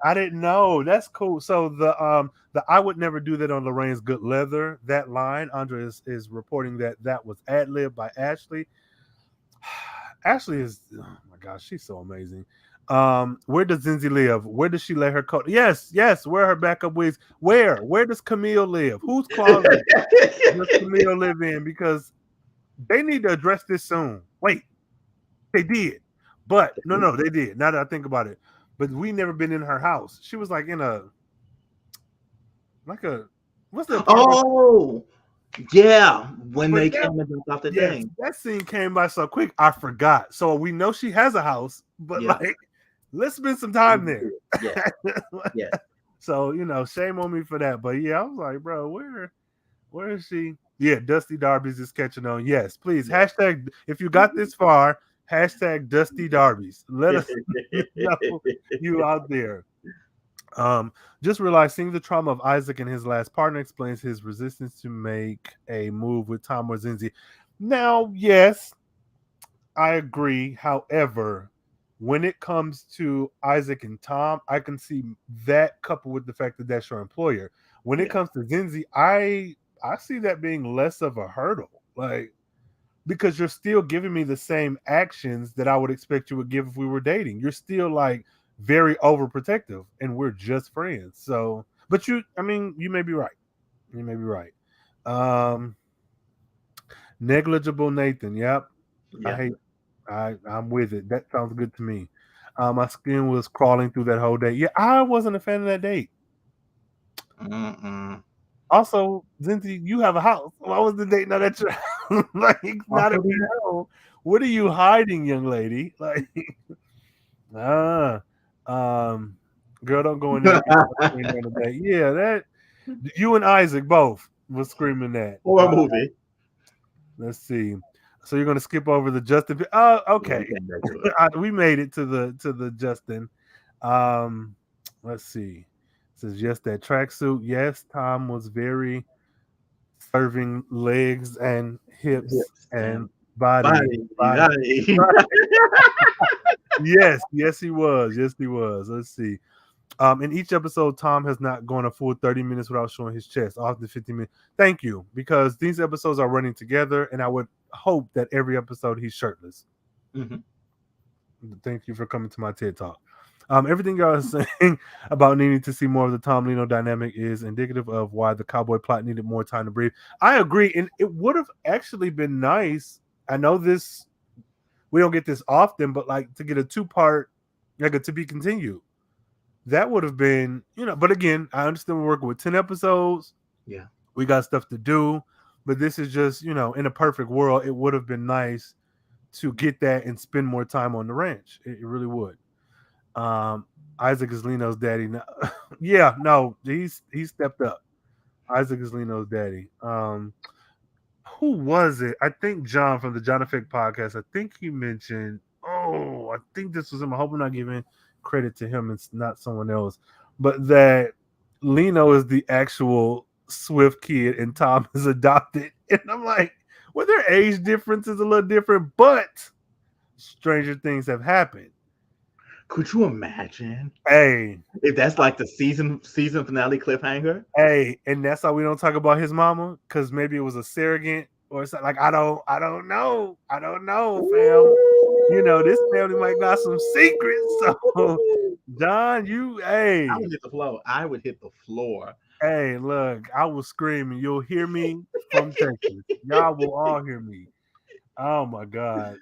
I didn't know. That's cool. So the I would never do that on Lorraine's good leather. That line, Andre is reporting that was ad-lib by Ashley. Ashley is, oh my gosh, she's so amazing. Where does Zenzi live? Where does she lay her coat? Yes. Where are her backup wigs? Where does Camille live? Whose closet does Camille live in? Because they need to address this soon. Wait, they did. But no, they did. Now that I think about it. But we never been in her house. She was like in what's the apartment? When they came and jumped off the thing. That scene came by so quick, I forgot. So we know she has a house, but like let's spend some time there. Yeah. Yeah. So, shame on me for that. But yeah, I was like, bro, where is she? Yeah, Dusty Darby's is catching on. Yes, please. Yeah. Hashtag if you got this far, hashtag Dusty Darby's. Let us know you out there. Just realized seeing the trauma of Isaac and his last partner explains his resistance to make a move with Tom or Zenzi. Now, yes, I agree. However, when it comes to Isaac and Tom, I can see that coupled with the fact that that's your employer. When it comes to Zenzi, I see that being less of a hurdle. Like, because you're still giving me the same actions that I would expect you would give if we were dating. You're still like very overprotective and we're just friends. So, but you may be right. You may be right. Um Negligible Nathan. Yep. I Yeah. hate I'm with it. That sounds good to me. My skin was crawling through that whole day. Yeah, I wasn't a fan of that date. Mm-mm. Also, Zinzi, you have a house. Why was the date not at your house? Like, not at Also, your house. What are you hiding, young lady? Like, ah, girl, don't go in there and get on the date. Yeah, that you and Isaac both was screaming that. horror movie. Let's see. So you're gonna skip over the Justin. Oh, Yeah, we okay. came back to it. We made it to the Justin. Um, let's see. It says yes, that tracksuit. Yes, Tom was very serving legs and hips Hips and and body. body. Body. Body. Yes, he was. Yes, he was. Let's see. In each episode, Tom has not gone a full 30 minutes without showing his chest, often 15 minutes. Thank you, because these episodes are running together, and I would hope that every episode he's shirtless. Mhm. Thank you for coming to my TED Talk. Everything y'all are saying about needing to see more of the Tom Lino dynamic is indicative of why the Cowboy plot needed more time to breathe. I agree, and it would have actually been nice. I know this we don't get this often, but like to get a 2-part, like a to be continued. That would have been, but again, I understand we're working with 10 episodes. Yeah. We got stuff to do, but this is just, in a perfect world, it would have been nice to get that and spend more time on the ranch. It really would. Um, Isaac is Lino's daddy. Now. Yeah, no, he stepped up. Isaac is Lino's daddy. Who was it? I think John from the John Effect podcast. I think he mentioned. Oh, I think this was him. I hope I'm not giving credit to him. It's not someone else, but that Lino is the actual Swift kid and Tom is adopted. And I'm like, well, their age difference is a little different, but stranger things have happened. Could you imagine Hey, if that's like the season finale cliffhanger? hey, and that's how we don't talk about his mama, because maybe it was a surrogate or something. Like I don't know, fam. This family might got some secrets. So, John, I hey, would hit the floor. I would hit the floor. hey, look, I will scream and you'll hear me from Texas. Y'all will all hear me. Oh my God.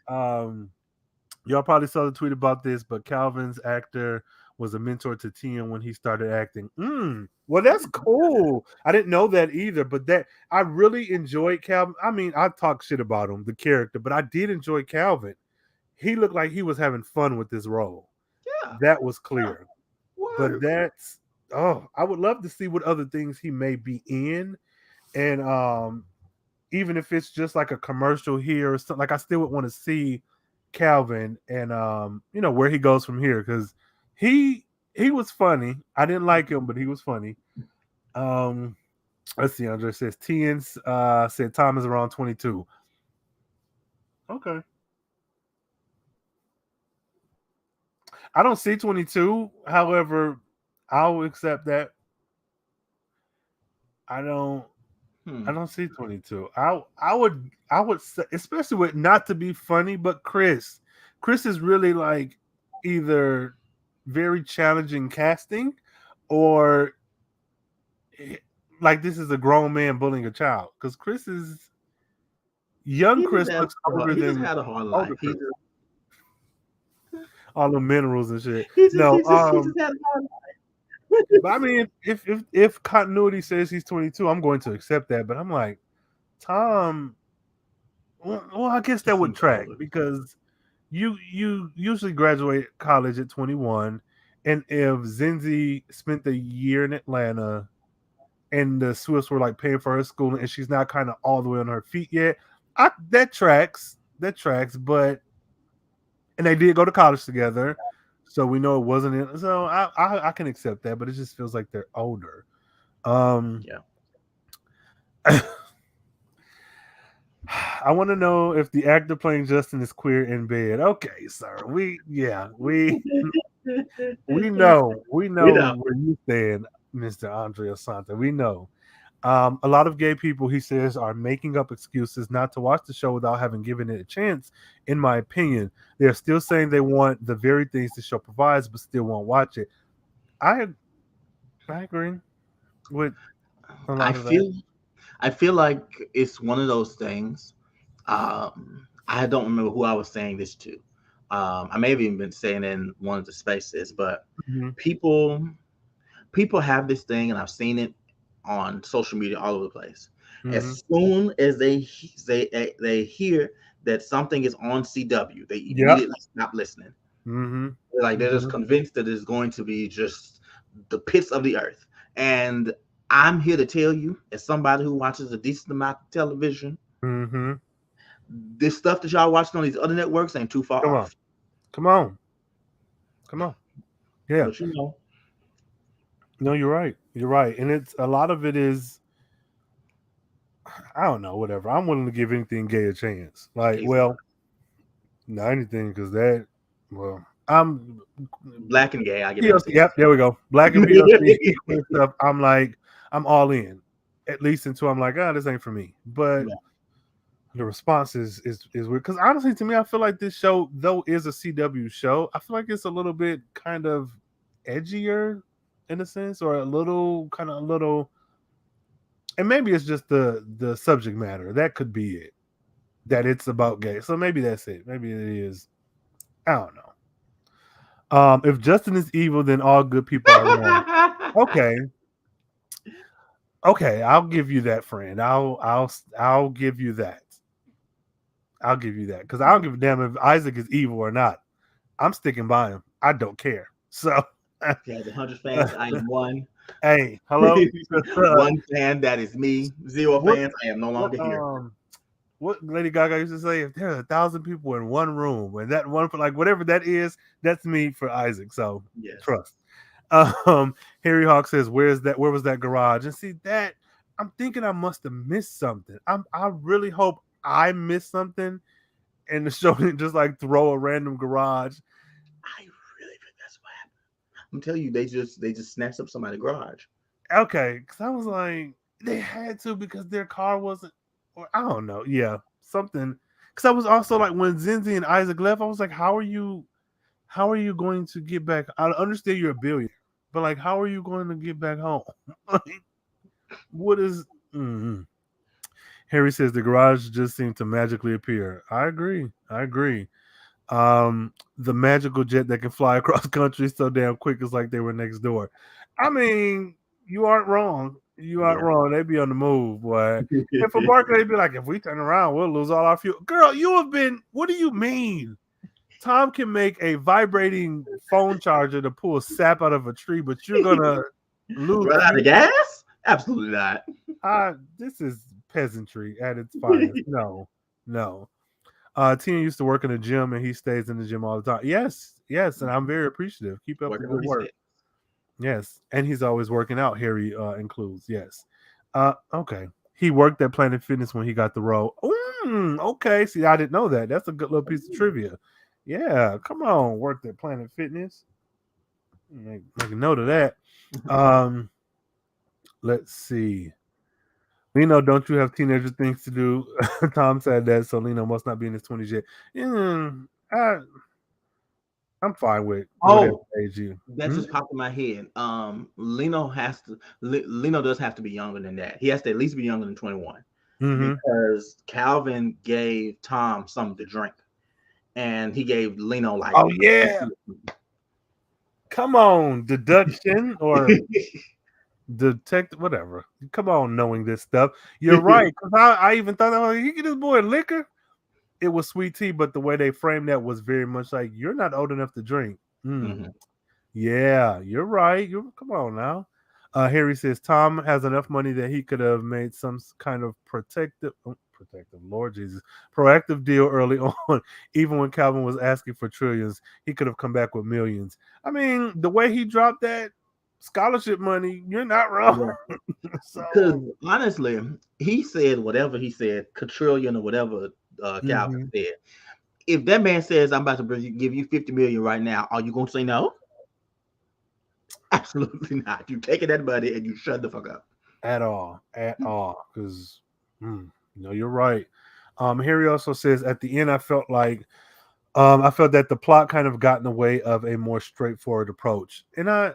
Y'all probably saw the tweet about this, but Calvin's actor was a mentor to Tian when he started acting. Well, that's cool. I didn't know that either, but that I really enjoyed Calvin. I mean, I talk shit about him, the character, but I did enjoy Calvin. He looked like he was having fun with this role. Yeah. That was Yeah. clear. But Word. I would love to see what other things he may be in. And even if it's just like a commercial here or something, like I still would want to see Calvin and where he goes from here, because he was funny. I didn't like him, but he was funny. Um let's see, Andre says Tians said Tom is around 22. Okay. I don't see 22. However, I'll accept that. I don't I don't see 22. I would say, especially with not to be funny, but Chris is really like either very challenging casting or like this is a grown man bullying a child, because Chris is young. Chris looks older He just than had a hard older life. Chris. All the minerals and shit. He just No, he just had a hard but I mean, if continuity says he's 22, I'm going to accept that. But I'm like, Tom. Well, I guess He that would seems track older. because you usually graduate college at 21, and if Zenzi spent the year in Atlanta and the Swifts were like paying for her schooling and she's not kind of all the way on her feet yet, that tracks. That tracks, but and they did go to college together, so we know it wasn't in. So I can accept that, but it just feels like they're older. Yeah. I want to know if the actor playing Justin is queer in bed. Okay, sir. We know We know. where you stand, Mr. Andrea Santa. We know. A lot of gay people, he says, are making up excuses not to watch the show without having given it a chance. In my opinion, they're still saying they want the very things the show provides, but still won't watch it. I agree with a I lot of that. feel I feel like it's one of those things. I don't remember who I was saying this to. I may have even been saying it in one of the spaces, but Mm-hmm. people people have this thing, and I've seen it on social media all over the place. Mm-hmm. As soon as they hear that something is on CW, they Yep. immediately stop listening. Mm-hmm. They're just Mm-hmm. convinced that it's going to be just the pits of the earth. And I'm here to tell you, as somebody who watches a decent amount of television, Mm-hmm. this stuff that y'all watching on these other networks ain't too far Come on. off. Come on. Come on. Yeah. But you know, No, you're right. You're right. And it's a lot of it is I don't know, whatever. I'm willing to give anything gay a chance. Like, exactly. well, not anything because that well, I'm Black and gay, I give PLC. anything. Yep, there we go. Black and PLC queer stuff. I'm like, I'm all in. At least until I'm like, this ain't for me. But Yeah. the response is weird. Because honestly, to me, I feel like this show, though is a CW show, I feel like it's a little bit kind of edgier in a sense, or a little and maybe it's just the subject matter. That could be it. That it's about gay. So maybe that's it. Maybe it is. I don't know. If Justin is evil, then all good people are wrong. Okay, okay, I'll give you that, friend. I'll give you that. I'll give you that because I don't give a damn if Isaac is evil or not. I'm sticking by him. I don't care. So, He has 100 fans. I am one. hey, hello. One fan, that is me. Zero what fans, I am no what longer here. what Lady Gaga used to say? If there are 1,000 people in one room, and that one for like whatever that is, that's me for Isaac. So Yes. trust. Harry Hawk says, "Where's that? Where was that garage?" And see that I'm thinking I must have missed something. I really hope I missed something, and the show didn't just like throw a random garage. I really think that's what happened. I'm telling you, they just snatched up somebody's garage. Okay, because I was like, they had to because their car wasn't, or I don't know, yeah, something. Because I was also like, when Zenzi and Isaac left, I was like, how are you going to get back? I understand you're a billionaire, but like, how are you going to get back home? Like, what is? Mm-hmm. Harry says the garage just seemed to magically appear. I agree. I agree. The magical jet that can fly across country so damn quick is like they were next door. I mean, you aren't wrong. You aren't Yeah. wrong. They'd be on the move, boy. And for Barker, they'd be like, if we turn around, we'll lose all our fuel. Girl, you have been. What do you mean? Tom can make a vibrating phone charger to pull sap out of a tree, but you're gonna lose Run out fuel. of gas? Absolutely not. This is peasantry at its finest. No, no. Tina used to work in a gym, and he stays in the gym all the time. Yes, yes, and I'm very appreciative. Keep up the Working on good his work. fit. Yes, and he's always working out. Harry includes. Yes. Okay. He worked at Planet Fitness when he got the role. Okay. See, I didn't know that. That's a good little piece of trivia. Yeah, come on, worked at Planet Fitness. Make a note of that. Um, let's see. Lino, don't you have teenager things to do? Tom said that, so Lino must not be in his 20s yet. Yeah, I'm fine with whatever Oh, age you. that just popped in my head. Lino does have to be younger than that. He has to at least be younger than 21 Mm-hmm. because Calvin gave Tom something to drink, and he gave Lino like. Oh yeah, come on, deduction or detect whatever. Come on, knowing this stuff. You're right because I even thought, he get this boy liquor. it was sweet tea, but the way they framed that was very much like, you're not old enough to drink. Yeah, you're right. Come on now. Harry says Tom has enough money that he could have made some kind of protective, Lord Jesus, proactive deal early on. Even when Calvin was asking for trillions, he could have come back with millions. I mean, the way he dropped that scholarship money, you're not wrong. Because honestly, he said whatever he said, quadrillion or whatever Calvin said. If that man says, I'm about to give you 50 million right now, are you going to say no? Absolutely not. You taking that money and you shut the fuck up. At all. Because, no, you're right. Harry also says at the end, I felt that the plot kind of got in the way of a more straightforward approach. And I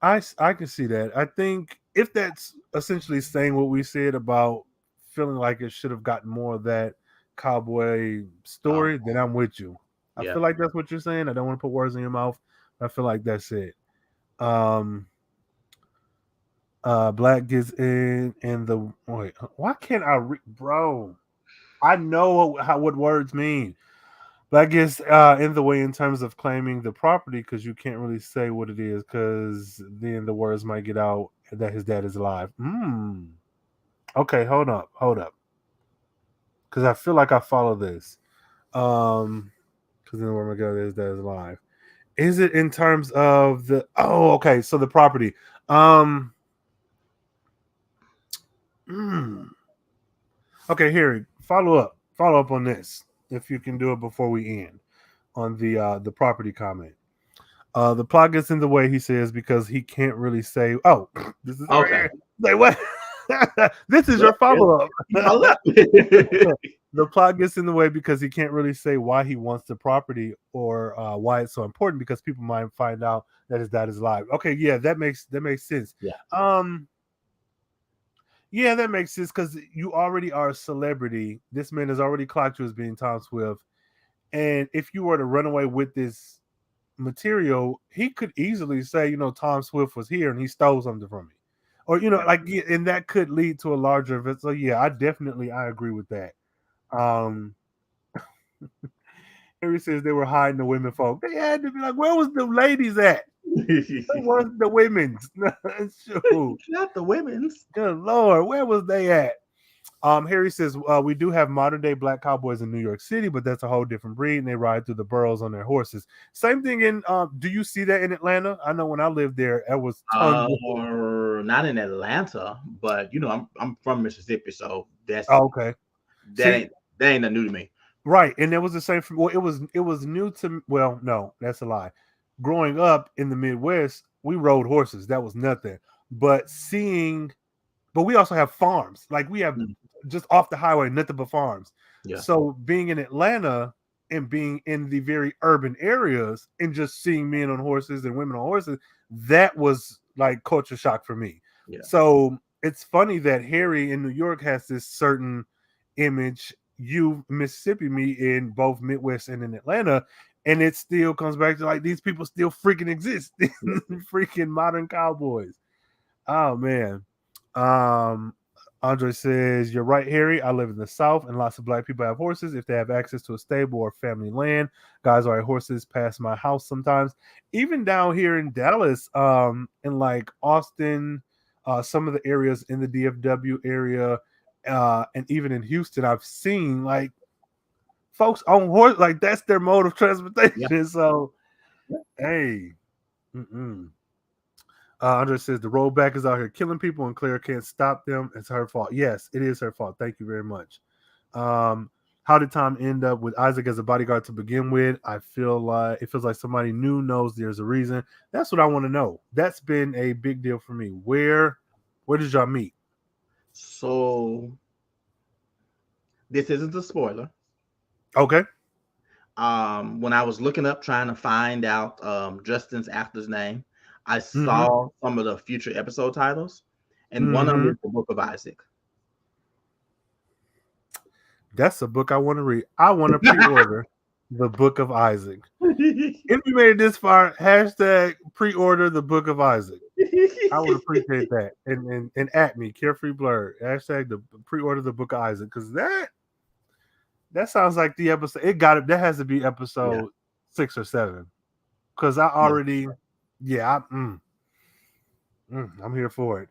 can see that. I think if that's essentially saying what we said about feeling like it should have gotten more of that cowboy story, then I'm with you. I feel like that's what you're saying. I don't want to put words in your mouth. I feel like that's it. Black gets in the wait. Why can't I bro? I know what words mean. Black gets in the way in terms of claiming the property because you can't really say what it is because then the words might get out that his dad is alive. Okay, hold up. Because I feel like I follow this. Because then the word might get out that his dad is alive. Is it in terms of the? Oh, okay. So the property. Okay, Harry, follow up on this if you can do it before we end on the property comment. The plot gets in the way, he says, because he can't really say. Oh, this is okay. Like what? This is your follow up. The plot gets in the way because he can't really say why he wants the property or why it's so important because people might find out that his dad is alive. Okay, yeah, that makes sense. Yeah, that makes sense because you already are a celebrity. This man has already clocked you as being Tom Swift. And if you were to run away with this material, he could easily say, Tom Swift was here and he stole something from me. Or, and that could lead to a larger event. So, yeah, I agree with that. Harry says they were hiding the women folk. They had to be like, where was the ladies at? Where was the women's? Not the women's. Good Lord, where was they at? Harry says, we do have modern day black cowboys in New York City, but that's a whole different breed, and they ride through the boroughs on their horses. Same thing in, do you see that in Atlanta? I know when I lived there, it was tons not in Atlanta, but I'm from Mississippi, so that's okay. That ain't nothing new to me. Right, and it was the same for it was new to no, that's a lie. Growing up in the Midwest, we rode horses. That was nothing. But we also have farms. Like we have just off the highway, nothing but farms. Yeah. So being in Atlanta and being in the very urban areas and just seeing men on horses and women on horses, that was like culture shock for me. Yeah. So it's funny that Harry in New York has this certain image. You Mississippi, me in both Midwest and in Atlanta, and it still comes back to like these people still freaking exist. Freaking modern cowboys. Oh man. Andre says, you're right, Harry. I live in the South and lots of black people have horses. If they have access to a stable or family land, guys ride horses past my house sometimes. Even down here in Dallas, in like Austin, some of the areas in the DFW area, and even in Houston, I've seen like folks on horse, like that's their mode of transportation. Yeah. So, hey. Andre says the rollback is out here killing people and Claire can't stop them. It's her fault. Yes, it is her fault. Thank you very much. How did Tom end up with Isaac as a bodyguard to begin with? I feel like it feels like somebody new knows there's a reason. That's what I want to know. That's been a big deal for me. Where did y'all meet? So this isn't a spoiler. Okay. When I was looking up trying to find out Justin's actor's name, I saw some of the future episode titles, and one of them is the Book of Isaac. That's a book I want to read. I want to pre-order the Book of Isaac. If you made it this far, hashtag pre-order the Book of Isaac. I would appreciate that. And at me, Carefree Blur, hashtag the pre-order the Book of Isaac, because That sounds like the episode. It got it. That has to be episode 6 or 7. Because I already, I'm here for it.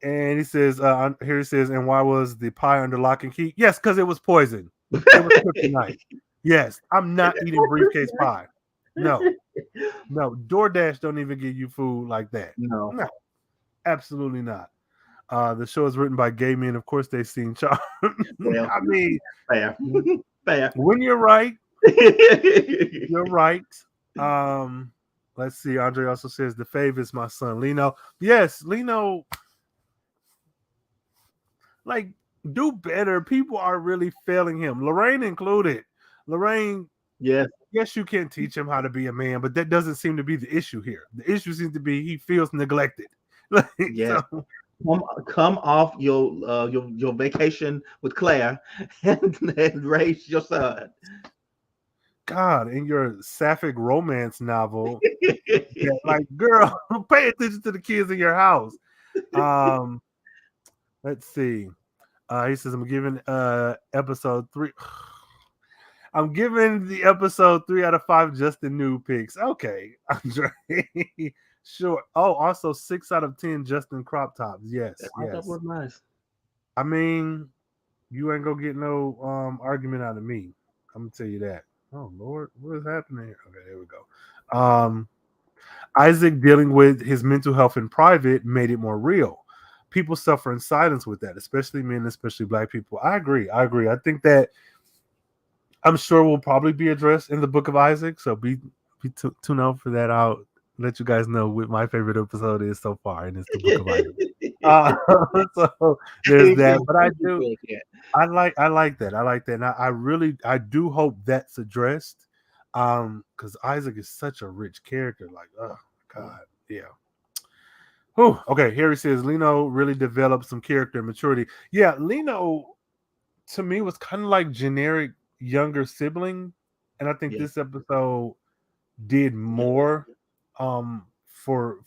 And he says, here he says, and why was the pie under lock and key? Yes, because it was poison. It was kryptonite. Yes, I'm not eating briefcase pie. No, DoorDash don't even give you food like that. No, absolutely not. The show is written by gay men. Of course, they've seen Charm. I mean, fair. When you're right, you're right. Let's see. Andre also says the Fav is my son, Lino. Yes, Lino. Like, do better. People are really failing him. Lorraine included. Lorraine, yes, you can teach him how to be a man, but that doesn't seem to be the issue here. The issue seems to be he feels neglected. Yes. So, come off your vacation with Claire and raise your son. God, in your sapphic romance novel, like, girl, pay attention to the kids in your house. Let's see. He says, I'm giving episode 3. I'm giving the episode 3 out of 5 Justin New picks. Okay, Andre. Sure. Oh, also 6 out of 10 Justin crop tops. Yes. That was nice. I mean, you ain't gonna get no argument out of me. I'm gonna tell you that. Oh Lord, what is happening here? Okay, there we go. Isaac dealing with his mental health in private made it more real. People suffer in silence with that, especially men, especially Black people. I agree. I think that I'm sure will probably be addressed in the Book of Isaac. So be tune out for that. I'll let you guys know what my favorite episode is so far, and it's the Book of Isaac. So there's that. But I like that. I like that. And I do hope that's addressed. Because Isaac is such a rich character. Like, oh God, yeah. Whew. Okay, Harry says Lino really developed some character and maturity. Yeah, Lino to me was kind of like generic younger sibling, and I think this episode did more for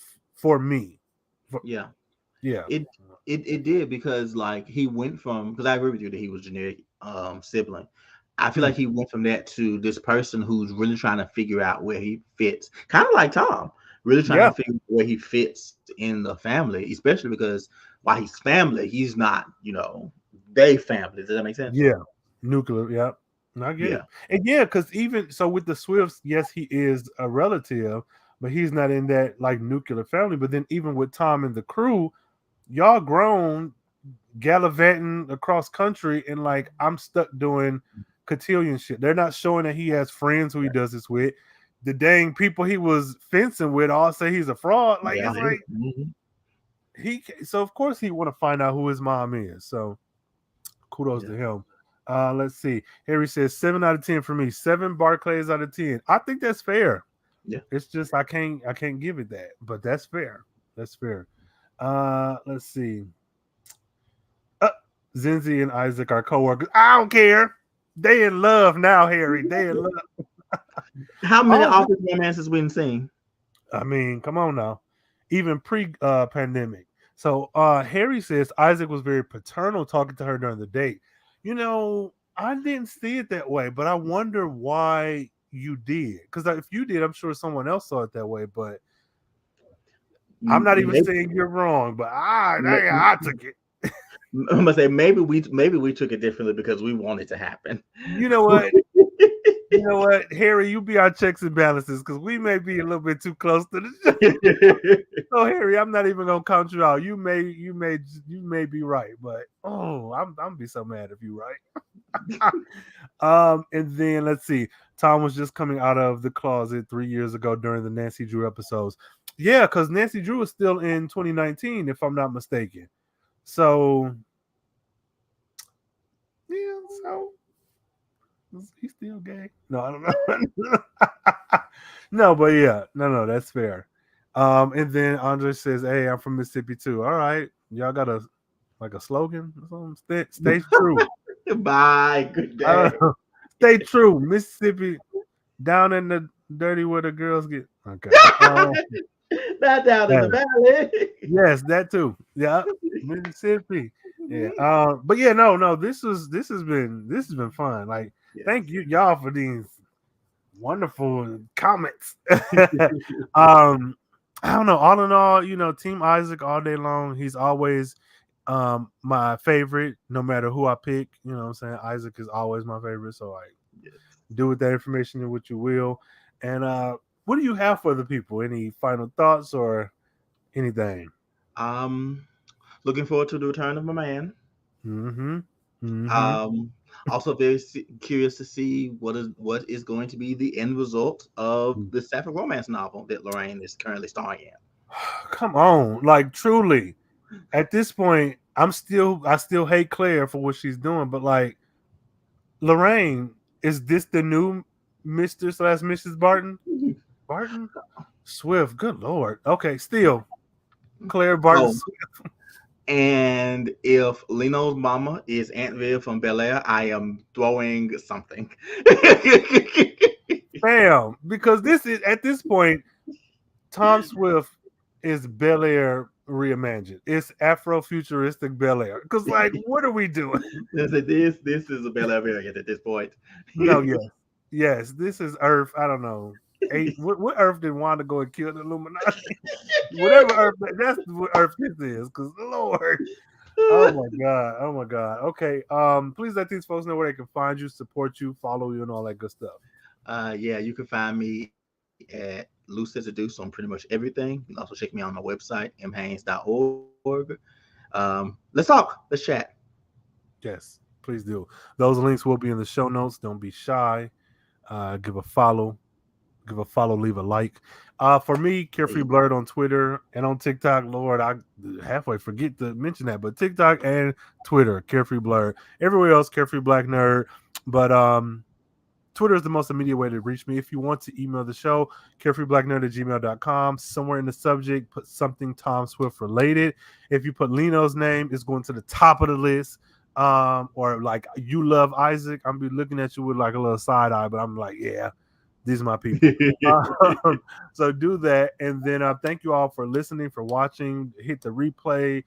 me. Yeah. It did, because like he went from, because I agree with you that he was generic sibling. I feel like he went from that to this person who's really trying to figure out where he fits, kind of like Tom, really trying to figure out where he fits in the family, especially because while he's family, he's not, they family. Does that make sense? Yeah, nuclear. Yeah, I get it. And because even so with the Swifts, yes, he is a relative, but he's not in that like nuclear family. But then even with Tom and the crew, y'all grown, gallivanting across country, and like I'm stuck doing cotillion shit. They're not showing that he has friends who he does this with. The dang people he was fencing with all say he's a fraud. Like it's like so of course he want to find out who his mom is. So kudos to him. Let's see. Harry says 7 out of 10 for me. 7 Barclays out of 10. I think that's fair. Yeah. It's just I can't give it that, but that's fair. That's fair. Let's see. Zenzi and Isaac are co-workers. I don't care. They in love now, Harry. They in love. How many office romances we seen? I mean, come on now. Even pre-pandemic. So Harry says Isaac was very paternal talking to her during the date. I didn't see it that way, but I wonder why you did. Because if you did, I'm sure someone else saw it that way. But I'm not even saying you're wrong. But I took it. I'm gonna say maybe we took it differently because we want it to happen. You know what? Harry, you be our checks and balances because we may be a little bit too close to the show. So Harry, I'm not even gonna count you out. You may be right, but I'm gonna be so mad if you're right. And then let's see. Tom was just coming out of the closet 3 years ago during the Nancy Drew episodes. Yeah, because Nancy Drew was still in 2019, if I'm not mistaken. So yeah, so he's still gay. No, I don't know. No, but yeah, no, that's fair. And then Andre says, "Hey, I'm from Mississippi too." All right, y'all got a slogan or something? Stay true. Bye. Good day. Stay true, Mississippi. Down in the dirty where the girls get. Okay. Not down in the valley. Yes, that too. Yeah, Mississippi. But yeah, no. This has been fun. Like, Yes. thank you y'all for these wonderful comments. I don't know. All in all, Team Isaac all day long. He's always my favorite, no matter who I pick. You know what I'm saying? Isaac is always my favorite. So like, Yes. do with that information what you will. And what do you have for the people? Any final thoughts or anything? Looking forward to the return of my man. Mm-hmm. Mm-hmm. Also very curious to see what is going to be the end result of the sapphic romance novel that Rhayne is currently starring in. Come on, like truly. At this point, I still hate Claire for what she's doing, but like Lorraine, is this the new Mr. / Mrs. Barton? Barton? Swift, good lord. Okay, still Claire Barton Oh, Swift. and if Lino's mama is Aunt Viv from Bel Air, I am throwing something. Bam. Because this is at this point, Tom Swift is Bel Air reimagined. It's Afro-futuristic Bel Air. Because like, what are we doing? This is a Bel Air variant at this point. No, yes. This is Earth. I don't know. What Earth did Wanda go and kill the Illuminati? Whatever Earth, that's what Earth this is. Because Lord, oh my God. Okay, please let these folks know where they can find you, support you, follow you, and all that good stuff. Yeah, you can find me at Loose as a Deuce on pretty much everything. You can also check me on my website, mhaynes.org. Let's talk. Let's chat. Yes, please do. Those links will be in the show notes. Don't be shy. Give a follow. Leave a like. For me, Carefree Blurred on Twitter and on TikTok. Lord, I halfway forget to mention that, but TikTok and Twitter, Carefree Blurred. Everywhere else, Carefree Black Nerd. But Twitter is the most immediate way to reach me. If you want to email the show, carefreeblacknerd@gmail.com. Somewhere in the subject, put something Tom Swift related. If you put Lino's name, it's going to the top of the list. Or like you love Isaac, I'm be looking at you with like a little side eye, but I'm like, yeah, these are my people. So do that. And then thank you all for listening, for watching. Hit the replay.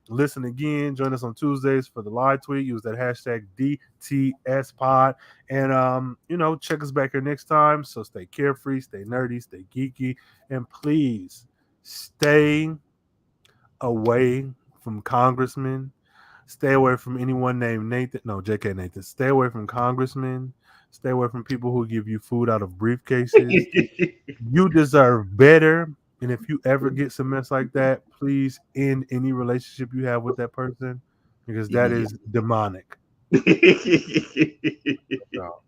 Listen again. Join us on Tuesdays for the live tweet. Use that hashtag DTSPod. And, check us back here next time. So stay carefree, stay nerdy, stay geeky. And please stay away from congressmen. Stay away from anyone named Nathan. No, JK Nathan. Stay away from congressmen. Stay away from people who give you food out of briefcases. You deserve better. And if you ever get some mess like that, please end any relationship you have with that person because that is demonic. So.